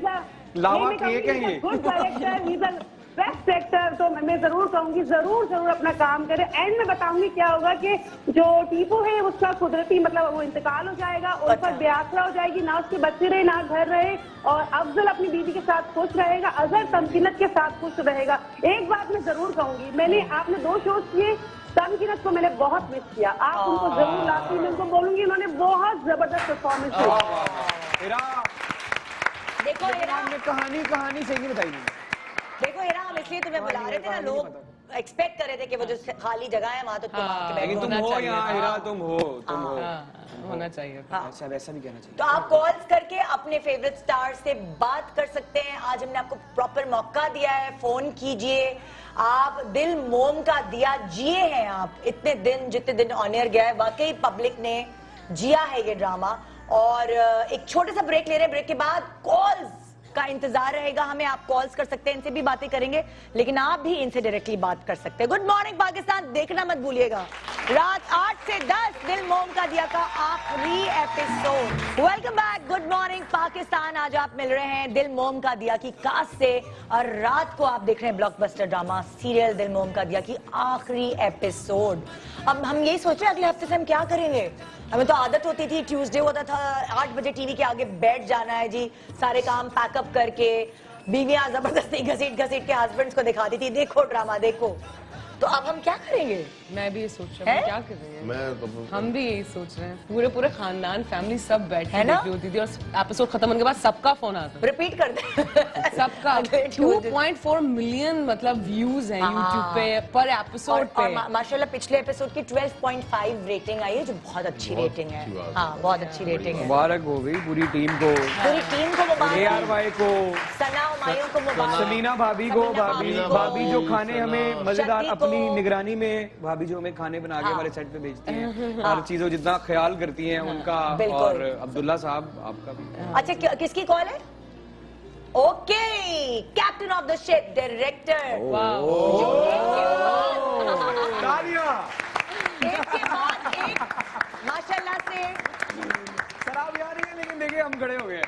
लावा केक है ये। Good director, best actor. तो मैं जरूर कहूंगी जरूर जरूर अपना काम करें। एंड में बताऊंगी क्या होगा कि जो टीपू है उसका कुदरती मतलब वो इंतकाल हो जाएगा, उस पर बेआसरा हो जाएगी, ना उसके बच्चे रहे ना घर रहे, और अफजल अपनी बीवी के साथ खुश रहेगा, अजहर तमकीनत के साथ खुश रहेगा। एक बात मैं जरूर कहूंगी, मैंने आपने 2 शोज किए, तमकीनत को मैंने बहुत मिस किया, आप उनको जरूर लाती, मैं उनको बोलूंगी उन्होंने बहुत जबरदस्त परफॉर्मेंस दी। देखो इरा, कहानी सही नहीं बताई मैंने। देखो इरा, हम इसलिए तुम्हें बुला रहे थे ना, लोग एक्सपेक्ट कर रहे थे कि वो जो खाली जगह है वहां तो तुम आके लेकिन बैठो। तुम हो यहाँ, हिरा तुम हो। होना चाहिए। ऐसा वैसा नहीं कहना चाहिए। तो आप कॉल्स करके अपने फेवरेट स्टार से बात कर सकते हैं। आज हमने आपको प्रॉपर मौका दिया है, फोन कीजिए। आप दिल मोम का दिया जिए हैं आप इतने दिन, जितने दिन ऑन एयर गया है, वाकई पब्लिक ने जिया है ये ड्रामा। और एक छोटे सा ब्रेक ले रहे हैं, ब्रेक के बाद कॉल्स का इंतजार रहेगा हमें। आप कॉल्स कर सकते हैं, इनसे भी बातें करेंगे, लेकिन आप भी इनसे डायरेक्टली बात कर सकते हैं। गुड मॉर्निंग पाकिस्तान देखना मत भूलिएगा, रात 8 से 10 दिल मोम का दिया का आखिरी episode. Welcome back, good morning Pakistan. आज आप मिल रहे हैं दिल मोम का दिया की कास्ट से, और रात को आप देख रहे हैं ब्लॉकबस्टर ड्रामा सीरियल दिल मोम का दिया की आखिरी एपिसोड। अब हम यही सोच रहे हैं अगले हफ्ते से हम क्या करेंगे। हमें तो आदत होती थी, ट्यूसडे होता था 8 बजे टीवी के आगे बैठ जाना है जी, सारे काम पैकअप करके। बीवियां जबरदस्ती घसीट घसीट के हस्बैंड्स को दिखाती थी, देखो ड्रामा देखो। तो अब हम क्या करेंगे? मैं भी ये सोच रहा हूँ क्या कर रहे हैं। हम भी यही सोच रहे हैं, पूरे खानदान फैमिली सब बैठ के देख रही होती थी, और एपिसोड खत्म होने के बाद सबका फोन आता है, रिपीट कर दे सबका। 2.4 मिलियन मतलब व्यूज हैं यूट्यूब पे पर एपिसोड पे। माशाल्लाह पिछले एपिसोड की 12.5 रेटिंग आई है, जो बहुत अच्छी रेटिंग है। हाँ, बहुत अच्छी रेटिंग है। मुबारक हो गई पूरी टीम को, मुबारक, ARY को, सना हुमायूं को मुबारक, सलीना भाभी को, भाभी जो खाने हमें मजेदार अपनी निगरानी में, भाभी जो हमें खाने बना के हमारे सेट पे भेजती हैं, हर चीजों जितना ख्याल करती हैं उनका, और अब्दुल्ला साहब आपका भी। अच्छा, किसकी कॉल है? Okay, captain of the ship, director. एक के बाद एक, माशाल्लाह से शराब यार है, लेकिन देखिए हम खड़े हो गए।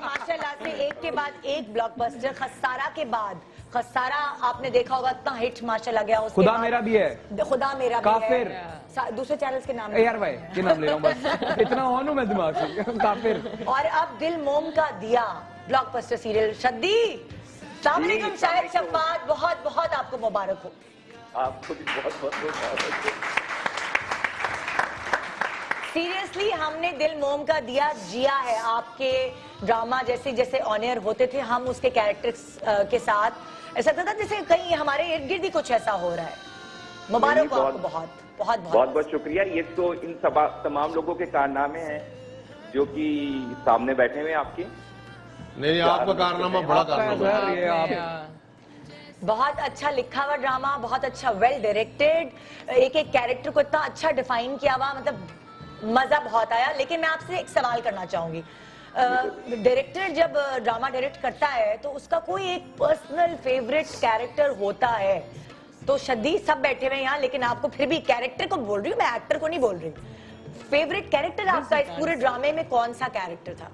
माशाल्लाह से एक के बाद एक ब्लॉकबस्टर। खसारा के बाद, खसारा आपने देखा होगा इतना हिट माशाल्लाह गया। उसके खुदा बाद मेरा भी है, खुदा मेरा भी काफिर है, दूसरे चैनल्स के नाम ARY के नाम ले रहा हूँ बस, इतना ऑन हूँ मैं दिमाग से। काफिर। और अब दिल मोम का दिया ब्लॉकबस्टर सीरियल। शद्दी, अस्सलाम वालेकुम, शाहिद शफात, बहुत बहुत आपको मुबारक हो। आपको भी बहुत बहुत मुबारक हो। सीरियसली हमने दिल मोम का दिया जिया है। आपके ड्रामा जैसे जैसे ऑन एयर होते थे, हम उसके कैरेक्टर्स के साथ ऐसा लगता था जैसे कहीं हमारे इर्द गिर्द ही कुछ ऐसा हो रहा है। मुबारक हो आपको, बहुत बहुत बहुत बहुत शुक्रिया। ये तो इन तमाम लोगों के कारनामे हैं जो कि सामने बैठे हुए हैं आपके। नहीं, आपका कारनामा बड़ा कारनामा है। बहुत अच्छा लिखा हुआ ड्रामा, बहुत अच्छा वेल डायरेक्टेड, एक एक कैरेक्टर को इतना अच्छा डिफाइन किया हुआ, मतलब मजा बहुत आया। लेकिन मैं आपसे एक सवाल करना चाहूंगी, डायरेक्टर जब ड्रामा डायरेक्ट करता है तो उसका कोई एक पर्सनल फेवरेट कैरेक्टर होता है। तो शद्दी, सब बैठे हुए यहाँ, लेकिन आपको फिर भी कैरेक्टर को बोल रही हूँ मैं, एक्टर को नहीं बोल रही। फेवरेट कैरेक्टर आपका इस पूरे ड्रामे में कौन सा कैरेक्टर था?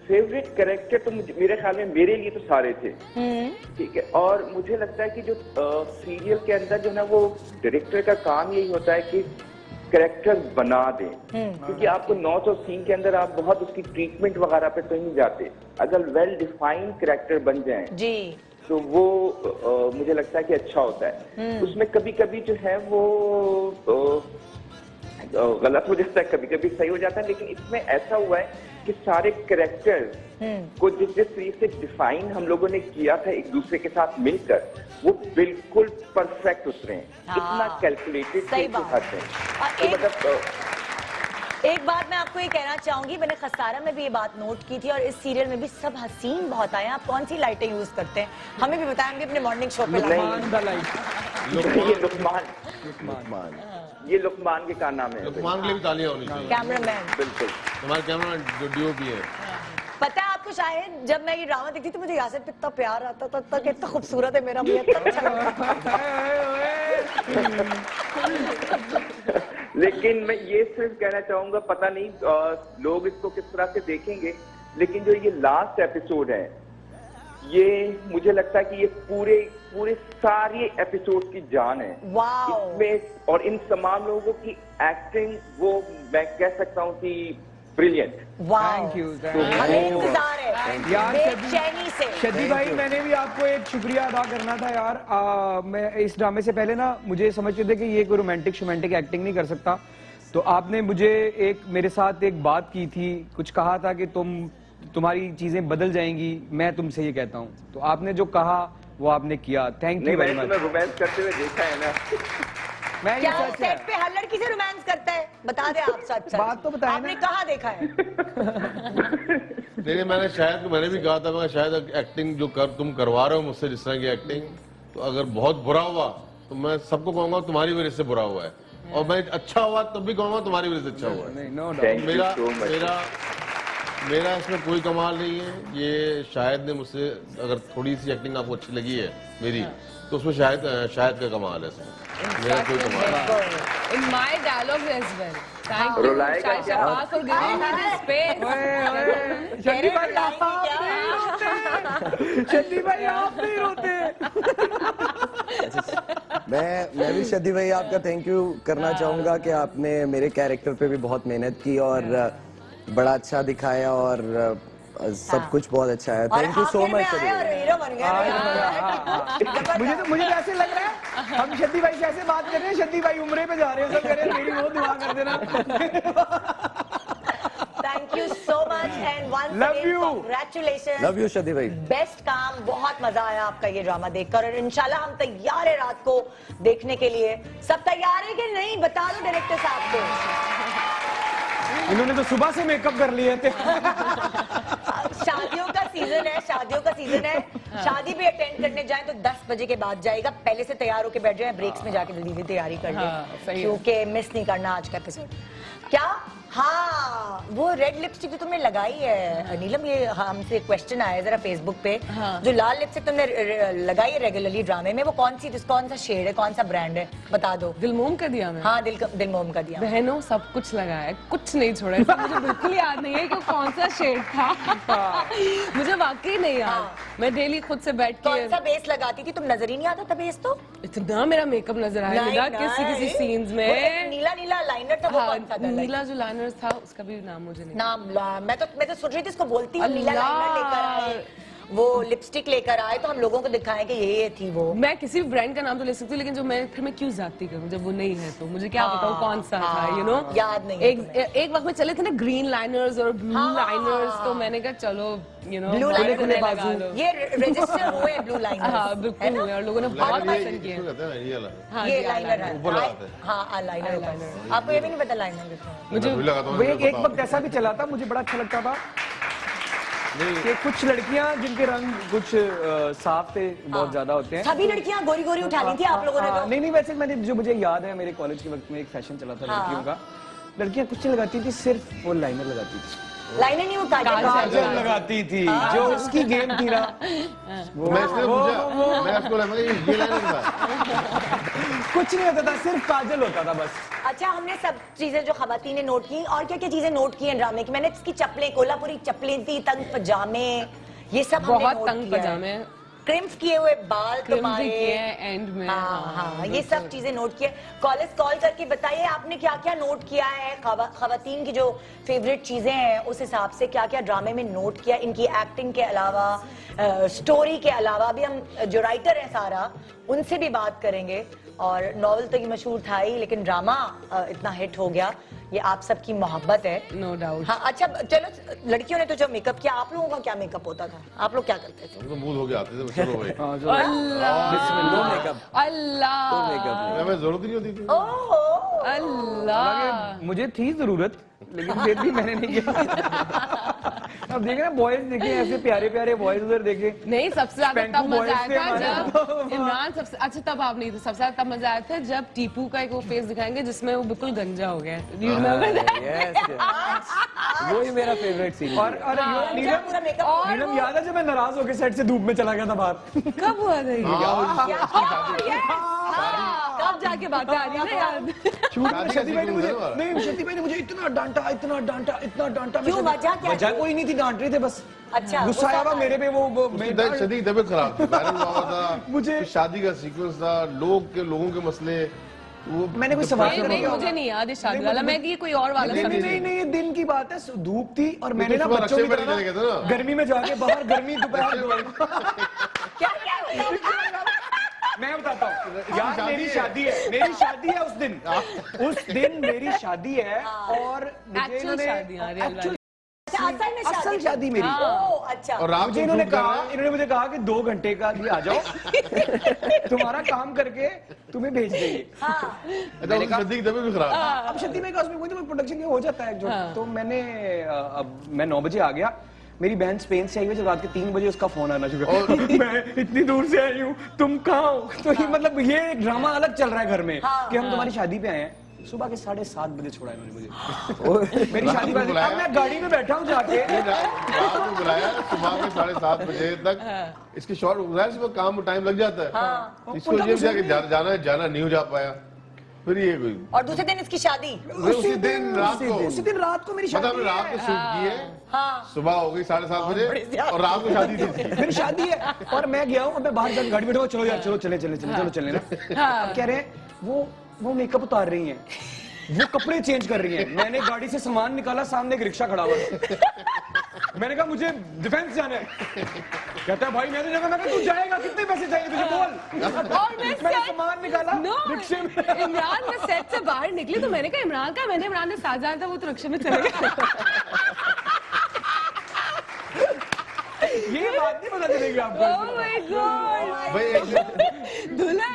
फेवरेट कैरेक्टर तो मेरे ख्याल में मेरे लिए तो सारे थे, ठीक है। और मुझे लगता है कि जो सीरियल के अंदर जो है ना, वो डायरेक्टर का काम यही होता है कि कैरेक्टर बना दें, क्योंकि आपको 900 सीन के अंदर आप बहुत उसकी ट्रीटमेंट वगैरह पे तो नहीं जाते। अगर वेल डिफाइंड कैरेक्टर बन जाए जी, तो वो मुझे लगता है कि अच्छा होता है। उसमें कभी कभी जो है वो गलत हो जाता है, कभी कभी सही हो जाता है, लेकिन इसमें ऐसा हुआ है कि सारे कैरेक्टर्स को जिस तरीके से डिफाइन हम लोगों ने किया था एक दूसरे के साथ मिलकर, वो बिल्कुल परफेक्ट उतरे हैं। इतना कैलकुलेटेड थे कि हद है। मतलब एक बात मैं आपको ये कहना चाहूंगी, मैंने खसारा में भी ये बात नोट की थी, और इस सीरियल में भी सब हसीन बहुत आए हैं। आप कौन सी लाइटें यूज करते हैं हमें भी बताएं, हम भी अपने मॉर्निंग शो पे ये लुकमान के कारनामे हैं। लुकमान के लिए भी तालियां होनी चाहिए। कैमरामैन, बिल्कुल हमारे कैमरा जो DOP है। पता है आपको, शायद जब मैं ये ड्रामा देखती थी मुझे यासिर पे इतना प्यार आता था, तक इतना खूबसूरत है मेरा मुझे अच्छा लेकिन मैं ये सिर्फ कहना चाहूंगा, पता नहीं लोग इसको किस तरह से देखेंगे, लेकिन जो ये लास्ट एपिसोड है, ये मुझे लगता है कि ये पूरे सारे एपिसोड की जान है इसमें। और इन तमाम लोगों की एक्टिंग, वो मैं कह सकता हूँ कि ब्रिलियंट। Thank you. शद्दी भाई, मैंने भी आपको एक शुक्रिया अदा करना था यार। मैं इस ड्रामे से पहले ना, मुझे समझते थे कि ये कोई रोमांटिक एक्टिंग नहीं कर सकता, तो आपने मुझे मेरे साथ एक बात की थी, कुछ कहा था कि तुम्हारी चीजें बदल जाएंगी, मैं तुमसे ये कहता हूँ। तो आपने जो कहा वो आपने किया। Thank you very much. मैंने रोमांस करते हुए देखा है ना। मैं क्या वो सेट पे हर लड़की से रोमांस करता है? बता दे आप सच सच। बात तो बताएं आपने कहाँ देखा है? नहीं, मैंने भी कहा था, मैं शायद एक्टिंग जो तुम करवा रहे हो मुझसे, जिस तरह की एक्टिंग, तो अगर बहुत बुरा हुआ तो मैं सबको कहूंगा तुम्हारी वजह से बुरा हुआ है, और मैं अच्छा हुआ तब भी कहूंगा तुम्हारी वजह से अच्छा हुआ है। मेरा इसमें कोई कमाल नहीं है। ये शायद ने मुझसे, अगर थोड़ी सी एक्टिंग आपको अच्छी लगी है मेरी, तो उसमें शायद का कमाल है इसमें। मेरा कोई कमाल नहीं। In my dialogue as well. Thank you, रुलाएगा Shai क्या? Shabbas, for giving me this space. Shetty भाई आप नहीं रोते, शद्दी भाई आप नहीं रोते। मैं भी शद्दी भाई आपका थैंक यू करना चाहूंगा कि आपने मेरे कैरेक्टर पे भी बहुत मेहनत की और बड़ा अच्छा दिखाया और सब कुछ बहुत अच्छा है। Thank you so much Shetty और भाई। हीरो बन गए। मुझे तो ऐसे लग रहा है हम शद्दी भाई से ऐसे बात कर रहे हैं, शद्दी भाई उम्रे पे जा रहे हैं, सब कह रहे हैं मेरी वो दुआ कर देना। Thank you so much and once Love again you. Congratulation. Love you Shaddi भाई। बेस्ट काम, बहुत मजा आया आपका ये ड्रामा देखकर और इंशाल्लाह हम तैयार है रात को देखने के लिए। सब तैयार है कि नहीं, बता दो डायरेक्टर साहब को। इन्होंने तो सुबह से मेकअप कर लिए थे। शादियों का सीजन है, शादियों का सीजन है। शादी भी अटेंड करने जाए तो 10 बजे के बाद जाएगा, पहले से तैयार होके बैठ जाए, ब्रेक्स में जाके जल्दी तैयारी कर ले, सही है। क्योंकि मिस नहीं करना आज का एपिसोड। क्या हाँ, वो रेड लिपस्टिक जो तुमने लगाई है नीलम, ये हमसे क्वेश्चन आया जरा फेसबुक पे, जो लाल लिपस्टिक तुमने लगाई है रेगुलरली ड्रामे में, वो कौन सा शेड है, कौन सा ब्रांड है, बता दो। दिलमोम का दिया मैं। हाँ, दिल मोम का दिया। बहनों सब कुछ लगाया है, कुछ नहीं छोड़ा। इसलिए मुझे बिल्कुल याद नहीं है कि कौन सा शेड था। मुझे वाकई नहीं याद। मैं डेली खुद से बैठ के कौन सा बेस लगाती थी, तुम नजर ही नहीं आता था बेस तो। इतना मेरा मेकअप नजर आया मेरा किसी सीन्स वो में। एक नीला लाइनर था, वो हाँ, कौन सा था? नीला जो लाइनर था उसका भी नाम मुझे नहीं। नाम मैं तो सोच रही थी इसको बोलती हूँ, नीला अल्लाह। लाइनर लेकर आए, वो लिपस्टिक लेकर आए तो हम लोगों को दिखाएं कि ये थी वो। मैं किसी भी ब्रांड का नाम तो ले सकती हूँ, लेकिन जो मैं क्यों जाती करूँ जब वो नहीं है, तो मुझे क्या पता वो कौन सा था, यू नो। याद नहीं है एक वक्त में चले थे ना ग्रीन लाइनर्स और ब्लू लाइनर्स, तो मैंने कहा चलो यू नो ब्लू लाइनर लगा लो। ये रजिस्टर हुए हैं ब्लू लाइनर। हाँ बिल्कुल हुए और लोगों ने बहुत पसंद किया। ये लाइनर है। हाँ लाइनर। आपको ये भी नहीं पता लाइनर? मुझे एक वक्त ऐसा भी चला था, मुझे बड़ा अच्छा लगता था कि कुछ लड़कियां जिनके रंग कुछ साफ थे, बहुत ज्यादा होते हैं। सभी लड़कियां गोरी गोरी उठा ली थी आप लोगों ने तो। नहीं वैसे मैंने जो मुझे याद है मेरे कॉलेज के वक्त में एक फैशन चला था लड़कियों का, लड़कियां कुछ नहीं लगाती थी, सिर्फ वो लाइनर लगाती थी। लाइनर नहीं, वो काजल लगाती थी, जो उसकी गेम थी ना। मैं इसलिए पूछा, मैं आपको लगा ये लाइनर था। कुछ नहीं होता था, सिर्फ काजल होता था बस। अच्छा, हमने सब चीजें जो खवातीन ने नोट की, और क्या क्या चीजें नोट की हैं ड्रामे की? मैंने इसकी चप्पलें, कोल्हापुरी चप्पलें थी, तंग पजामे, ये सब हमने बहुत नोट तंग किया है। पजामे, क्रिम्प किए हुए बाल तुम्हारे, एंड में। हाँ, ये सब चीजें नोट किए। कॉलेज कॉल करके बताइए आपने क्या क्या नोट किया है, खवातीन की जो फेवरेट चीजें हैं उस हिसाब से क्या क्या ड्रामे में नोट किया, इनकी एक्टिंग के अलावा, स्टोरी के अलावा भी। हम जो राइटर हैं सारा, उनसे भी बात करेंगे। और नॉवल तो ये मशहूर था ही, लेकिन ड्रामा इतना हिट हो गया, ये आप सबकी मोहब्बत है, नो डाउट। हाँ, अच्छा चलो, लड़कियों ने तो जो मेकअप किया, आप लोगों का क्या मेकअप होता था? आप लोग क्या करते थे? तो मूड हो गया आते थे चलो भाई। अल्लाह अल्लाह, हमें जरूरत नहीं होती थी। ओह अल्लाह। मुझे थी जरूरत, लेकिन फिर भी मैंने नहीं किया। अब देखे ना बॉयज देखे, ऐसे प्यारे प्यारे बॉयज उधर देखे। नहीं, सबसे ज्यादा पेंटू तब मजा boys थे आया था हमारे। जब इमरान सबसे अच्छा, तब आप नहीं थे, सबसे ज्यादा तब मजा आया था जब टीपू का एक वो फेस दिखाएंगे जिसमें वो बिल्कुल गंजा हो गया। वही मेरा फेवरेट सीन। और पूरा मेकअप नीलम याद है जब मैं नाराज होकर सेट से धूप में चला गया था बाहर? कब हुआ था ये? कब जाके बातें आ रही है ना यार। शदी भाई ने मुझे इतना डांटा, इतना डांटा, इतना डांटा। क्यों, वजह क्या वजह थी? कोई नहीं थी, डांट रहे थे बस। अच्छा, गुस्सा आया हुआ मेरे पे, वो शदी तबीयत खराब थी, वायरल हुआ था, मुझे- शादी का सीक्वेंस था, लोगों के मसले, वो मैंने कोई सवाल नहीं, नहीं किया। मुझे नहीं याद है शादी वाला, मैं कि ये कोई और वाला नहीं समझी। नहीं नहीं, ये दिन की बात है, धूप थी और मैंने ना सुबह बच्चों की रक्षे में तरह चले गए थे ना। गर्मी में जाके बाहर, गर्मी दोपहर क्या क्या मैं बताता हूँ यार, मेरी शादी है उस दिन मेरी शादी है, और मुझे Actual इन्होंने शादी, हाँ, real actual- असल में असल शादी मेरी। ओह अच्छा। और रात मुझे को इन्होंने शूट कर रहे हैं। इन्होंने मुझे कहा कि 2 घंटे का लिए आ जाओ, तुम्हारा काम करके तुम्हें भेज देंगे। अच्छा, उस शदी की तबीयत भी खराब। अब शदी में का उसमें कोई तो प्रोडक्शन हो जाता है जो, तो मैंने अब मैं 9 बजे आ गया, मेरी बहन स्पेन से आई हुई, जब रात के 3 बजे उसका फोन आना शुरू हुआ, मैं इतनी दूर से आई हूँ, तुम कहाँ हो? तो ये मतलब ये एक ड्रामा अलग चल रहा है घर में कि हम तुम्हारी शादी पे आए हैं। सुबह के 7:30 बजे छोड़ा इन्होंने मुझे। मेरी शादी वाले दिन, अब मैं गाड़ी में बैठा हूँ जाके, रात को बुलाया सुबह के 7:30 बजे तक। इसके शॉर्ट सुबह काम में टाइम लग जाता है, इसको ये जाना नहीं हो जा पाया, फिर ये कोई और दूसरे दिन इसकी शादी, उसी दिन रात को मेरी शादी मतलब रात को शूट की है, सुबह हो गई 7:30 बजे और रात को शादी थी। मेरी शादी है और मैं गया हूँ, मैं बाहर जाकर गाड़ी में बैठा हूँ, चलो यार चलो चले ना। अब कह रहे हैं वो मेकअप उतार रही हैं, वो कपड़े चेंज कर रही हैं। मैंने गाड़ी से सामान निकाला, सामने एक रिक्शा खड़ा हुआ था। मैंने कहा मुझे डिफेंस जाना है। कहता है भाई मैं तो जगह, मैं कहा तू जाएगा, कितने पैसे चाहिए तुझे बोल। और मैंने सामान निकाला रिक्शे में। इमरान ने सेट से बाहर निकली तो मैंने कहा इमरान का, इमरान ने साथ जाना था, वो तो रिक्शे में चले गए। ये बात नहीं पता चलेगी आपको। Oh my God! दूल्हा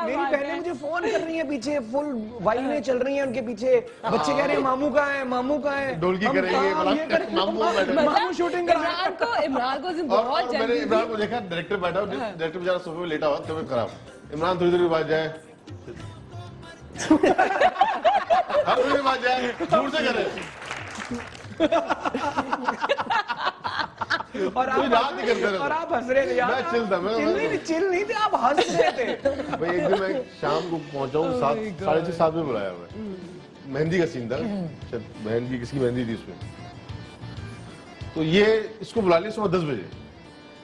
मेरी बहनें मुझे फोन कर रही हैं पीछे, फुल वाइनें चल रही हैं उनके पीछे, बच्चे कह रहे हैं मामू का है, मामू का है, ढोलकी करेंगे, मामू शूटिंग करा। इमरान को बहुत मैंने इमरान को देखा, डायरेक्टर बैठा हो, डायरेक्टर बेचारा सोफे में लेटा हुआ, तबीयत खराब, इमरान थोड़ी देर बाद जाए, हर थोड़ी देर बाद जाए, दूर से करे। और आप हंस रहे थे यार। मैं चिल था, चिल नहीं थे, आप हंस रहे थे। भाई एक दिन मैं शाम को पहुंचा हूँ, 7:30 में बुलाया मैं, मेहंदी का सीन था, शायद बहन की किसकी मेहंदी थी उसमें, तो ये इसको बुला लिया सुबह 10 बजे,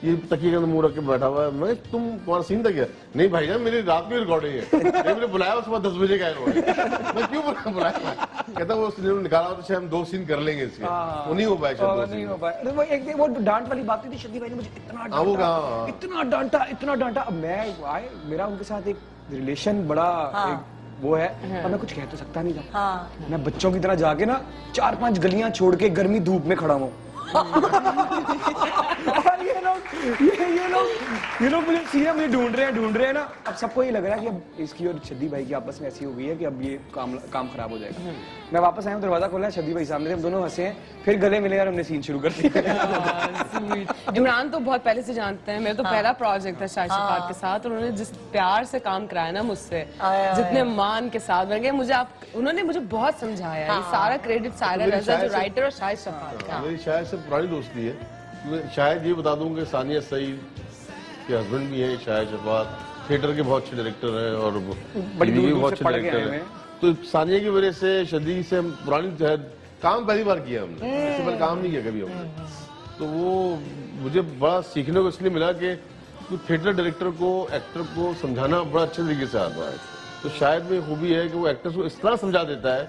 ये तकिए के अंदर मुंह रख के बैठा हुआ है। मैं तुम तुम्हारा सीन था क्या? नहीं भाईजान मेरी रात में रिकॉर्डिंग है, ये मैंने बुलाया सुबह 10 बजे का है। मैं क्यों बुलाया? कहता वो सीन निकाला हो तो हम 2 सीन कर लेंगे इसके, वो नहीं हो पाया, नहीं हो पाया। वो एक वो डांट वाली बात थी, शदी भाई ने मुझे इतना डांटा। अब मेरा उनके साथ एक रिलेशन बड़ा वो है, और मैं कुछ कह तो सकता नहीं था। मैं बच्चों की तरह जाके ना 4-5 गलियां छोड़ के गर्मी धूप में खड़ा हूँ। ये लोग मुझे सीधे मुझे ढूंढ रहे हैं ना। अब सबको ये लग रहा है कि अब इसकी और शदी भाई की आपस में ऐसी हो गई है कि अब ये काम खराब हो जाएगा। मैं वापस आया हूँ, दरवाजा खोला, शदी भाई सामने थे, हम दोनों हंसे हैं, फिर गले मिले और हमने सीन शुरू कर दिया। इमरान तो बहुत पहले से जानते हैं, मेरा तो पहला प्रोजेक्ट था शाहिद शफात के साथ, और उन्होंने जिस प्यार से काम कराया ना मुझसे, जितने मान के साथ उन्होंने मुझे बहुत समझाया। ये सारा क्रेडिट सायरा रज़ा जो राइटर और शाहिद शफात का। मेरी शायद से पुरानी दोस्ती है। मैं शायद ये बता दूं कि सानिया सईद के हस्बैंड भी हैं शाहिद शफात, थिएटर के बहुत अच्छे डायरेक्टर हैं और बड़ी दूर बहुत से अच्छे डायरेक्टर हैं। तो सानिया की वजह से शदी से पुरानी काम पहली बार किया हमने, इससे पहले काम नहीं किया कभी हमने। तो वो मुझे बड़ा सीखने को इसलिए मिला कि थिएटर डायरेक्टर को, एक्टर को समझाना बड़ा अच्छे तरीके से आता है। तो शायद में खूबी है कि वो एक्टर्स को इस तरह समझा देता है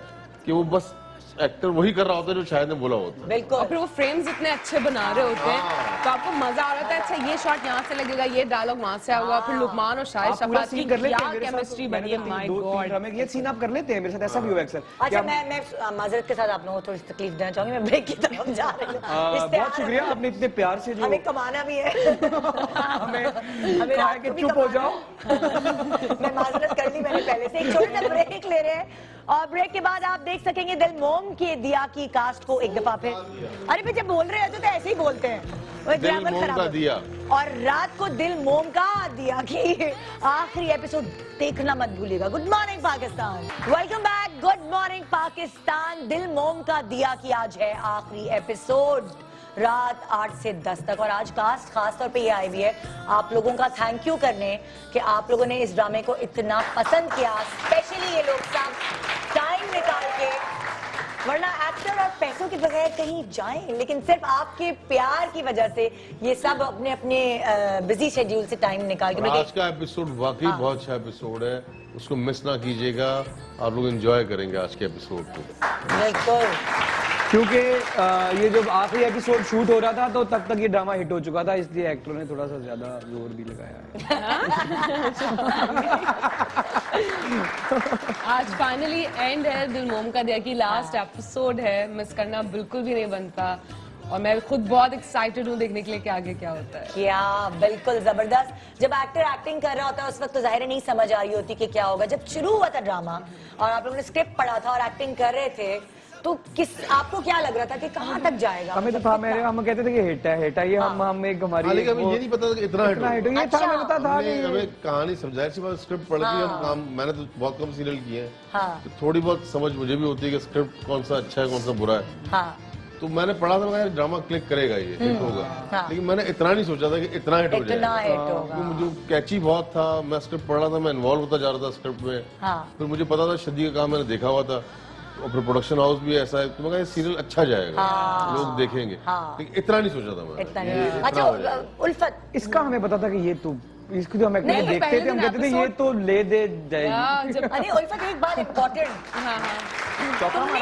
कि वो बस एक्टर वही कर रहा होता है जो शायद ने बोला होता है। बिल्कुल। और फिर वो फ्रेम्स इतने अच्छे बना रहे होते हैं तो आपको मजा आ रहा था। अच्छा ये शॉट यहाँ से लगेगा, ये डायलॉग वहाँ से आएगा, फिर लुकमान और शाहिद शफात की क्या केमिस्ट्री बनी है। माय गॉड, ये सीन आप कर लेते हैं मेरे साथ, ऐसा भी हुआ अक्सर। अच्छा मैं माजरत के साथ आप लोगों को थोड़ी तकलीफ देना चाहूंगी, मैं ब्रेक की तरफ जा रही हूँ। बहुत शुक्रिया, आपने इतने प्यार से जो हमें कमाना भी है, हमें कहा कि चुप हो जाओ। मैं माजरत कर ली मैंने पहले से। एक छोटा सा ब्रेक ले रहे हैं और ब्रेक के बाद आप देख सकेंगे दिल मोम के दिया की कास्ट को एक दफा फिर। अरे भाई जब बोल रहे होते तो ऐसे ही बोलते हैं, दिल मोम का दिया। और रात को दिल मोम का दिया की आखिरी एपिसोड देखना मत भूलिएगा। Good morning Pakistan, welcome back. Good morning Pakistan. दिल मोम का दिया की आज है आखिरी एपिसोड, रात 8 से 10 तक। और आज कास्ट खास तौर पे ये आई हुई है आप लोगों का थैंक यू करने कि आप लोगों ने इस ड्रामे को इतना पसंद किया, स्पेशली ये लोग सब टाइम निकाल के, वरना एक्टर और पैसों के बगैर कहीं जाएं, लेकिन सिर्फ आपके प्यार की वजह से ये सब अपने अपने बिजी शेड्यूल से टाइम निकाल के। आज का एपिसोड वाकई बहुत अच्छा एपिसोड है, उसको मिस ना कीजिएगा, आप लोग एंजॉय करेंगे आज के एपिसोड को। बिल्कुल, क्योंकि ये जब आखिरी एपिसोड शूट हो रहा था तो तब तक ये ड्रामा हिट हो चुका था, इसलिए एक्टरों ने थोड़ा सा ज्यादा जोर भी लगाया है। आज फाइनली एंड है दिल मोम का दिया की, लास्ट एपिसोड है, मिस करना बिल्कुल भी नहीं बनता। और मैं खुद बहुत एक्साइटेड हूँ देखने के लिए कि आगे क्या होता है। क्या बिल्कुल जबरदस्त। जब एक्टर एक्टिंग कर रहा होता है उस वक्त तो जाहिर नहीं समझ आ रही होती कि क्या होगा। जब शुरू हुआ था ड्रामा और आप लोगों ने स्क्रिप्ट पढ़ा था और एक्टिंग कर रहे थे तो आपको क्या लग रहा था कि कहाँ तक जाएगा? हमें तो था, हम कहते थे कि हिट है ये, हम एक हमारी, लेकिन हमें ये नहीं पता था कि इतना हिट ये था, हमें पता था कि हमें कहानी समझाई सी बात, स्क्रिप्ट पढ़ के मैंने तो बहुत कम सीरियल किए हैं, तो थोड़ी बहुत समझ मुझे भी होती है कि स्क्रिप्ट कौन सा अच्छा है कौन सा बुरा है। तो मैंने पढ़ा था, मैं ड्रामा क्लिक करेगा, ये हिट होगा, लेकिन मैंने इतना नहीं सोचा था कि इतना हिट हो जाएगा। मुझे कैची बहुत था, मैं स्क्रिप्ट पढ़ रहा था, मैं इन्वॉल्व होता जा रहा था स्क्रिप्ट में। फिर मुझे पता था शादी का काम मैंने देखा हुआ था, और फिर प्रोडक्शन हाउस भी ऐसा है, तो मैं कहा सीरियल अच्छा जाएगा, लोग देखेंगे, लेकिन इतना नहीं सोचा था मैं। अच्छा उल्फत, इसका हमें पता था कि ये तो इसको जो हम एक्टिंग देखते थे, हम कहते थे ये तो ले दे जाएगी। अरे उल्फत एक बात इम्पोर्टेंट, तुमने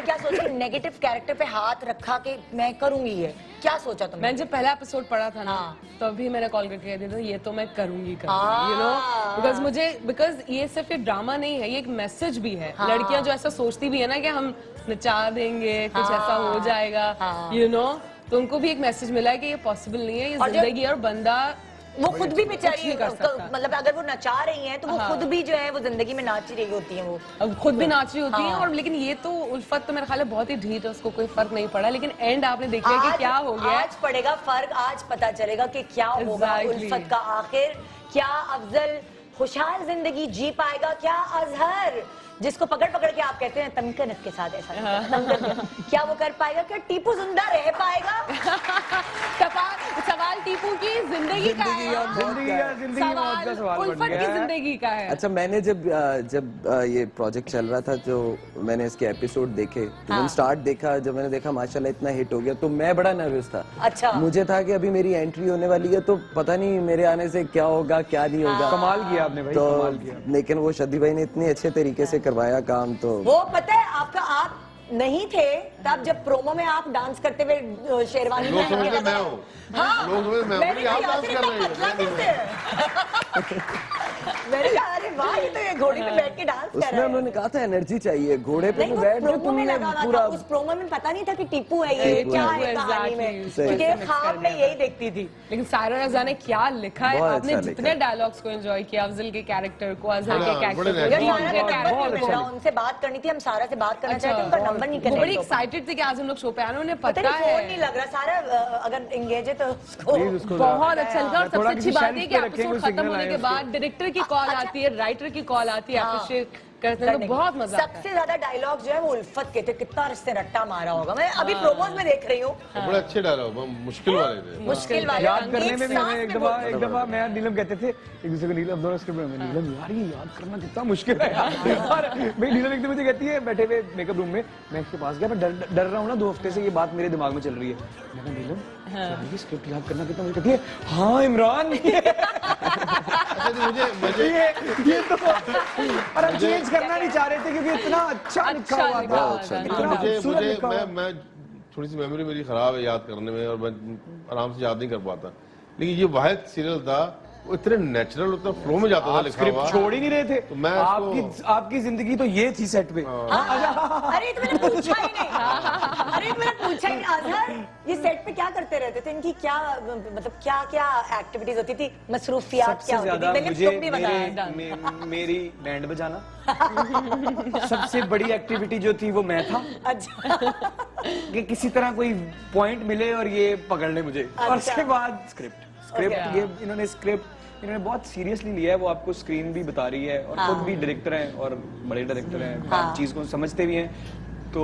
क्या सोच के नेगेटिव कैरेक्टर पे हाथ रखा कि मैं करूंगी ये, क्या सोचा तुमने? मैंने जब पहला एपिसोड पढ़ा था ना, तभी मैंने कॉल करके कह दिया था ये तो मैं करूंगी, यू नो, बिकॉज ये सिर्फ एक ड्रामा नहीं है, ये एक मैसेज भी है। लड़कियां जो ऐसा सोचती भी है ना कि हम नचा देंगे, कुछ ऐसा हो जाएगा, यू नो, तो उनको भी एक मैसेज मिला है कि ये पॉसिबल नहीं है, ये जिंदगी, और बंदा वो खुद भी बेचारी, मतलब अगर वो नचा रही हैं तो वो खुद भी जो है वो जिंदगी में नाच रही होती हैं, वो खुद भी नाच रही होती हैं। और लेकिन ये तो उल्फत तो मेरा ख्याल है बहुत ही ढीठ है, उसको कोई फर्क नहीं पड़ा, लेकिन एंड आपने देखा कि क्या हो गया। आज पड़ेगा फर्क, आज पता चलेगा कि क्या होगा उल्फत का आखिर। क्या अफजल खुशहाल जिंदगी जी पाएगा, क्या अजहर जिसको पकड़ पकड़ के आप कहते हैं तमकनत के साथ ऐसा क्या वो कर पाएगा, क्या टीपू जिंदा रह पाएगा? सवाल टीपू की जिंदगी का है, उल्फत की जिंदगी का है। अच्छा, मैंने जब ये प्रोजेक्ट चल रहा था, जो मैंने इसके एपिसोड देखे, तो मैंने स्टार्ट देखा, जब मैंने देखा माशाल्लाह इतना हिट हो गया, तो मैं बड़ा नर्वस था। अच्छा, मुझे था कि अभी मेरी एंट्री होने वाली है, तो पता नहीं मेरे आने से क्या होगा क्या नहीं होगा। कमाल किया आपने भाई, तो कमाल किया। लेकिन वो शदी भाई ने इतने अच्छे तरीके से करवाया काम, तो वो पता है आपका, आप नहीं थे तब जब प्रोमो में आप डांस करते हुए शेरवानी लोग समझते मैं हूँ, लोग समझते मैं हूँ, आप डांस कर रहे हैं। मैंने कहा अरे वाह, ये तो ये घोड़ी पे बैठ के डांस कर रहा है। उसमें उन्होंने कहा था एनर्जी चाहिए, घोड़े पे नहीं, बैठ के प्रोमो में तुमने लगा हुआ पूरा था, उस प्रोमो में पता नहीं था कि टीपू है ये, क्या है कहानी में, क्योंकि ख्वाब में यही देखती थी। लेकिन सायरा रज़ा ने क्या लिखा है, आपने अच्छा जितने डायलॉग्स को एंजॉय किया, अफजल के कैरेक्टर को, अजहर के कैरेक्टर को, उनसे बात करनी थी, हम सारा से बात करना चाहते, उनका नंबर नहीं करना। बड़ी एक्साइटेड थे कि आज हम लोग शो पे आने, उन्हें पता है फोन नहीं लग रहा, सारा अगर एंगेज है तो उसको बहुत अच्छा लगा। और सबसे अच्छी बात है कि एपिसोड खत्म होने के बाद डायरेक्टर की कॉल आती है, राइटर की कॉल आती है, अप्रिशिएट करते हैं, तो बहुत मजा आता है। सबसे ज्यादा डायलॉग जो है वो उल्फत के थे, कितना रिश्ते रट्टा मारा होगा। मैं अभी प्रोमोज में देख रही हूँ, बड़े अच्छे डायलॉग, मुश्किल वाले थे, मुश्किल वाले याद करने में भी हमें एक दफा मैं नीलम कहते थे एक दूसरे को, नीलम दोनों स्क्रिप्ट में, नीलम यार ये याद करना कितना मुश्किल है यार। और भाई नीलम एकदम मुझे कहती है, बैठे हुए मेकअप रूम में, मैं इसके पास गया, मैं डर रहा हूँ ना 2 हफ्ते से, ये बात मेरे दिमाग में चल रही है। मैं कहा नीलम ये स्क्रिप्ट याद करना कितना, मुझे कहती है हाँ इमरान मुझे ये तो, और हम चेंज करना नहीं चाह रहे थे क्योंकि इतना अच्छा लिखा हुआ था। मैं थोड़ी सी मेमोरी मेरी खराब है याद करने में, और मैं आराम से याद नहीं कर पाता, लेकिन ये वाहिद सीरियल था वो इतने नेचुरल, उतना फ्लो में जाता था लिखा हुआ, छोड़ ही नहीं रहे थे। तो मैं आपकी जिंदगी तो ये थी सेट पे। अरे तो मैंने पूछा ही नहीं, अरे मैंने पूछा ही नहीं, अजहर ये सेट पे क्या करते रहते थे, इनकी क्या मतलब क्या क्या एक्टिविटीज होती थी, मसरूफियात क्या होती थी? मुझे मेरी बैंड बजाना सबसे बड़ी एक्टिविटी जो थी वो मैं था। अच्छा, कि किसी तरह कोई पॉइंट मिले और ये पकड़ ले मुझे। और उसके बाद स्क्रिप्ट ये इन्होंने बहुत सीरियसली लिया है, वो आपको स्क्रीन भी बता रही है, और खुद भी डायरेक्टर हैं और बड़े डायरेक्टर हैं, चीज को समझते भी हैं, तो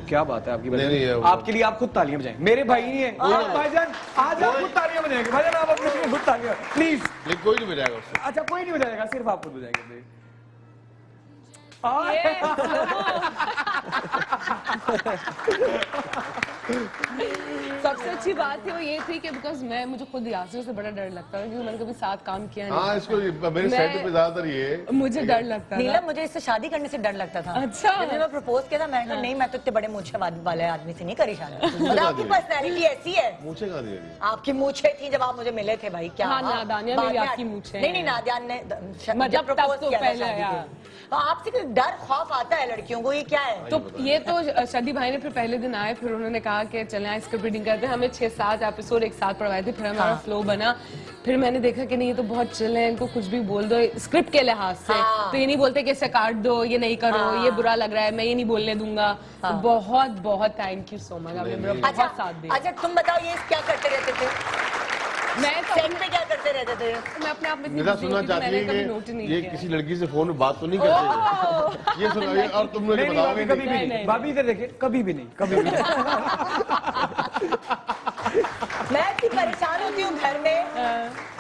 क्या बात है आपकी वजह। आपके लिए आप खुद तालियां बजाएं, मेरे भाई नहीं है भाईजान, आज आप खुद तालियां बजाएंगे भाईजान, आप अपने लिए खुद तालियां प्लीज। लेकिन कोई नहीं बजाएगा उससे। अच्छा, कोई नहीं बजाएगा, सिर्फ आप खुद बजाएंगे। सबसे अच्छी बात थी वो ये थी कि बिकॉज मुझे खुद यासिर से बड़ा डर लगता है, क्योंकि मैंने कभी साथ काम किया नहीं। हाँ, इसको मेरे सेट पे ज्यादातर ये मुझे डर लगता था। नीलम, मुझे इससे शादी करने से डर लगता था। अच्छा, जब मैं प्रपोज किया था, मैंने कहा नहीं, मैं तो इतने बड़े मूछे वाले आदमी से नहीं करी शादी। मतलब आपकी पर्सनैलिटी ऐसी है। मूछे कहाँ दी? आपकी मूछे थी जब आप मुझे मिले थे भाई, क्या? नादानिया मेरी आपकी मूछे। नहीं, नादियान ने मतलब प्रपोज किया था, पहले तो आपसे कोई डर खौफ आता है लड़कियों को, ये क्या है? तो ये तो शादी भाई ने फिर पहले दिन आए, फिर उन्होंने कहा कि चलें आज स्क्रिप्ट रीडिंग करते हैं। हमें 6-7 एपिसोड एक साथ पढ़वाए थे, फिर हमारा फ्लो बना। फिर मैंने देखा कि नहीं ये तो बहुत चिल है, इनको कुछ भी बोल दो स्क्रिप्ट के लिहाज से, तो ये नहीं बोलते कि इसे काट दो, ये नहीं करो, ये बुरा लग रहा है, मैं ये नहीं बोलने दूंगा। तो बहुत बहुत थैंक यू सो मच, आपने मेरा बहुत साथ दिया। अच्छा तुम बताओ ये क्या करते रहते थे? मैं सेट पे क्या करते रहते थे? मैं अपने आप में इतनी निदा busy सुनना होती थी, चाहती मैंने है कभी नोट ही कि नहीं ये किया। किसी लड़की से फोन में बात तो नहीं करते ये सुना और तुम मुझे नहीं, बताओगे कभी भी नहीं, भाभी इधर देखिए, कभी भी नहीं, कभी भी नहीं। मैं इतनी परेशान होती हूँ घर में,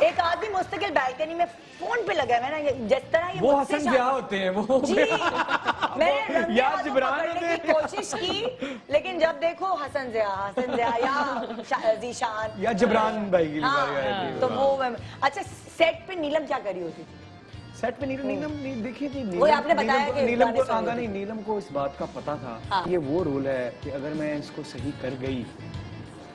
एक आदमी मुस्तकिल बालकनी में फोन पे लगा है ना, जिस तरह ये वो मुझसे हसन ब्याह होते हैं वो। जी मैंने रंगे या हाथों जिब्रान पकड़ने होते की कोशिश की, लेकिन जब देखो हसन ज़िया या जीशान या जिब्रान भाई की हाँ, बारी आई थी। तो वो अच्छा सेट पे नीलम क्या करी होती थी? सेट पे नीलम नहीं देखी थी। वो आपने बताया कि नीलम को गाने सुने नहीं, नीलम को इस बात का पता था हाँ। ये वो रोल है कि अगर मैं इसको सही कर गई,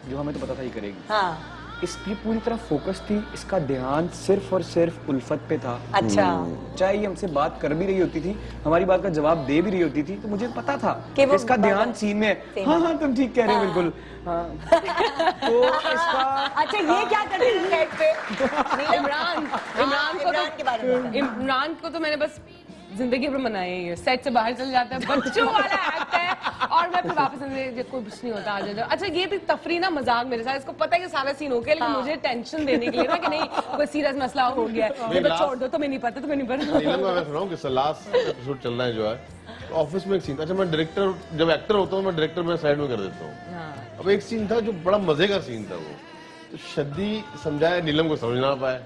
जो हमें तो पता था ही करेगी, हाँ इसकी पूरी तरह फोकस थी, इसका ध्यान सिर्फ और सिर्फ उल्फत पे था। अच्छा चाहे ये हमसे बात कर भी रही होती थी, हमारी बात का जवाब दे भी रही होती थी, तो मुझे पता था कि वो इसका ध्यान सीन में है। हाँ हाँ तुम ठीक कह रहे हो बिल्कुल। हाँ। तो इसका अच्छा ये क्या करते थे सेट पे? इमरान के बारे में इमरान को तो मैंने बस जिंदगी भर मनाया ही है। सेट से बाहर चल जाता है, बच्चों वाला एक्ट है, और मैं फिर वापस कोई कुछ नहीं होता, आ जाता। अच्छा ये थी तफरी ना, मजाक मेरे साथ, इसको पता है कि सारा सीन हो गया, लेकिन मुझे टेंशन देने के लिए ना कि नहीं कोई सीरियस मसला हो गया है, तो छोड़ दो, तुम्हें नहीं पता, तुम्हें नहीं पता। नीलम का मैं सुनाऊं कि लास्ट एपिसोड चल रहा है जो है, ऑफिस में एक सीन था। अच्छा मैं डायरेक्टर, जब एक्टर होता हूँ मैं डायरेक्टर में साइड में कर देता हूँ। अब एक सीन था जो बड़ा मजे का सीन था, वो तो शद्दी समझाए, नीलम को समझ ना पाए,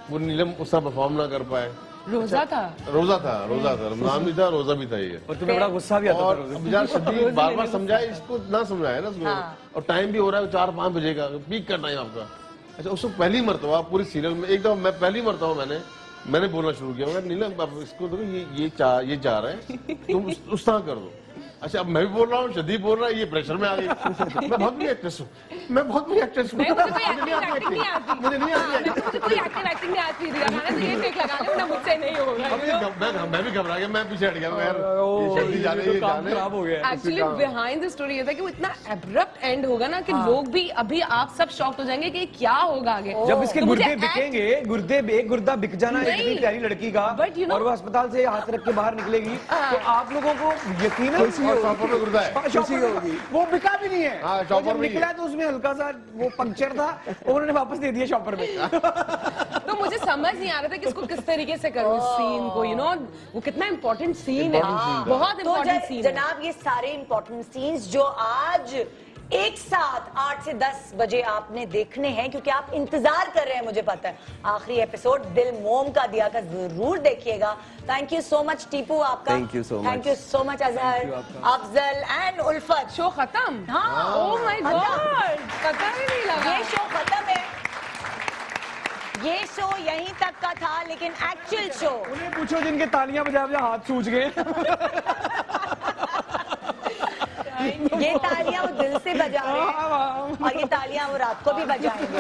वो नीलम उसका परफॉर्म ना कर पाए। रोजा था रमजान भी था, रोजा भी था ये। और तुम्हें बड़ा गुस्सा भी आता था। और अब यार शद्दी बार बार समझाए, इसको ना समझाए ना उसको। और टाइम भी हो रहा है 4-5 बजे का, पीक का टाइम आपका। अच्छा उसको पहली मरतबा पूरी सीरियल में एकदम मैं पहली मरतबा मैंने बोलना शुरू किया, मगर नीलम आप इसको देखो ये चाह रहे हैं, तुम उस तरह कर दो। अच्छा अब मैं भी बोल रहा हूँ, शदीब बोल रहा है, ये प्रेशर में आ गई। मैं बहुत बड़ी एक्ट्रेस हूँ, मैं बहुत बड़ी एक्ट्रेस हूँ, मुझे नहीं आती, मुझे नहीं आती, मुझे कोई एक्टिंग नहीं आती थी, मैंने तो ये टेक लगा लिया, वरना मुझसे नहीं होगा। मैं भी घबरा गया, मैं पीछे हट गया, मैं खराब हो गया। एक्चुअली बिहाइंड द स्टोरी ये था कि वो इतना एब्रप्ट एंड होगा ना कि लोग भी अभी आप सब शॉक्ड हो जाएंगे कि क्या होगा आगे। जब इसके गुर्दे बिकेंगे, एक गुर्दा बिक जाना है इतनी प्यारी लड़की का, और वो अस्पताल से हाथ रख के बाहर निकलेगी, तो आप लोगों को यकीनन शॉपर में गुर्दा है, खुशी होगी। वो बिका भी नहीं है। हाँ, वो जब निकला तो उसमें हल्का सा वो पंक्चर था, उन्होंने वापस दे दिया शॉपर में। तो मुझे समझ नहीं आ रहा था कि इसको किस तरीके से करूं सीन को, यू नो वो कितना इंपॉर्टेंट सीन है, बहुत इंपॉर्टेंट सीन है। जनाब ये सारे इंपॉर्टेंट सीन्स जो आज एक साथ 8 से 10 बजे आपने देखने हैं, क्योंकि आप इंतजार कर रहे हैं, मुझे पता है। आखिरी एपिसोड दिल मोम का दिया का जरूर देखिएगा। Thank you so much Tipu आपका, thank you so much Azhar, Afzal and Ulfat. Show खत्म? हाँ ओह माय गॉड, पता ही नहीं लगा। ये शो खत्म है, ये शो यहीं तक का था, लेकिन एक्चुअल शो उन्हें पूछो जिनके तालियां बजा बजा हाथ सूज गए। ये तालियां वो दिल से बजा रहे हैं, और ये तालियां वो रात को भी बजाएंगे।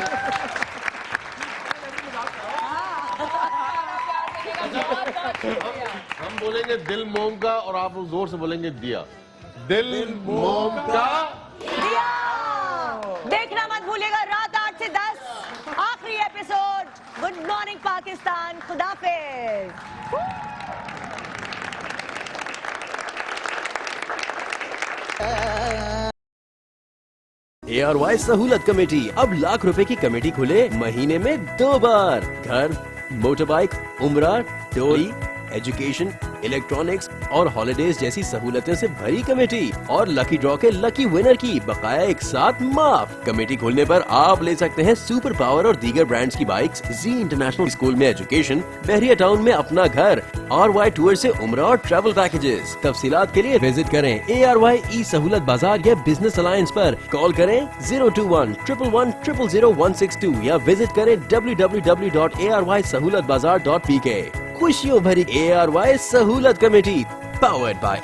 हम बोलेंगे दिल मोम का, और आप लोग जोर से बोलेंगे दिया। दिल मोम का दिया। देखना मत भूलिएगा रात 8 से 10 आखिरी एपिसोड। गुड मॉर्निंग पाकिस्तान, खुदाफिज। ARY सहूलत कमेटी, अब लाख रुपए की कमेटी खुले महीने में 2 बार। घर, मोटर बाइक, उम्रा, टोरी, एजुकेशन, इलेक्ट्रॉनिक्स और हॉलिडेज जैसी सहूलतें से भरी कमेटी, और लकी ड्रॉ के लकी विनर की बकाया एक साथ माफ। कमेटी खोलने पर आप ले सकते हैं सुपर पावर और दीगर ब्रांड्स की बाइक्स, जी इंटरनेशनल स्कूल में एजुकेशन, बहरिया टाउन में अपना घर, RY टूर से उम्रा और ट्रैवल पैकेजेस। तफसीलात के लिए विजिट करें ARY ई सहूलत बाजार या बिजनेस अलायंस पर। कॉल करें 021-111-00162 या विजिट करें www.arysahoolatbazaar.pk। खुशियों भरी ARY सहूलत कमेटी, पावर्ड बाय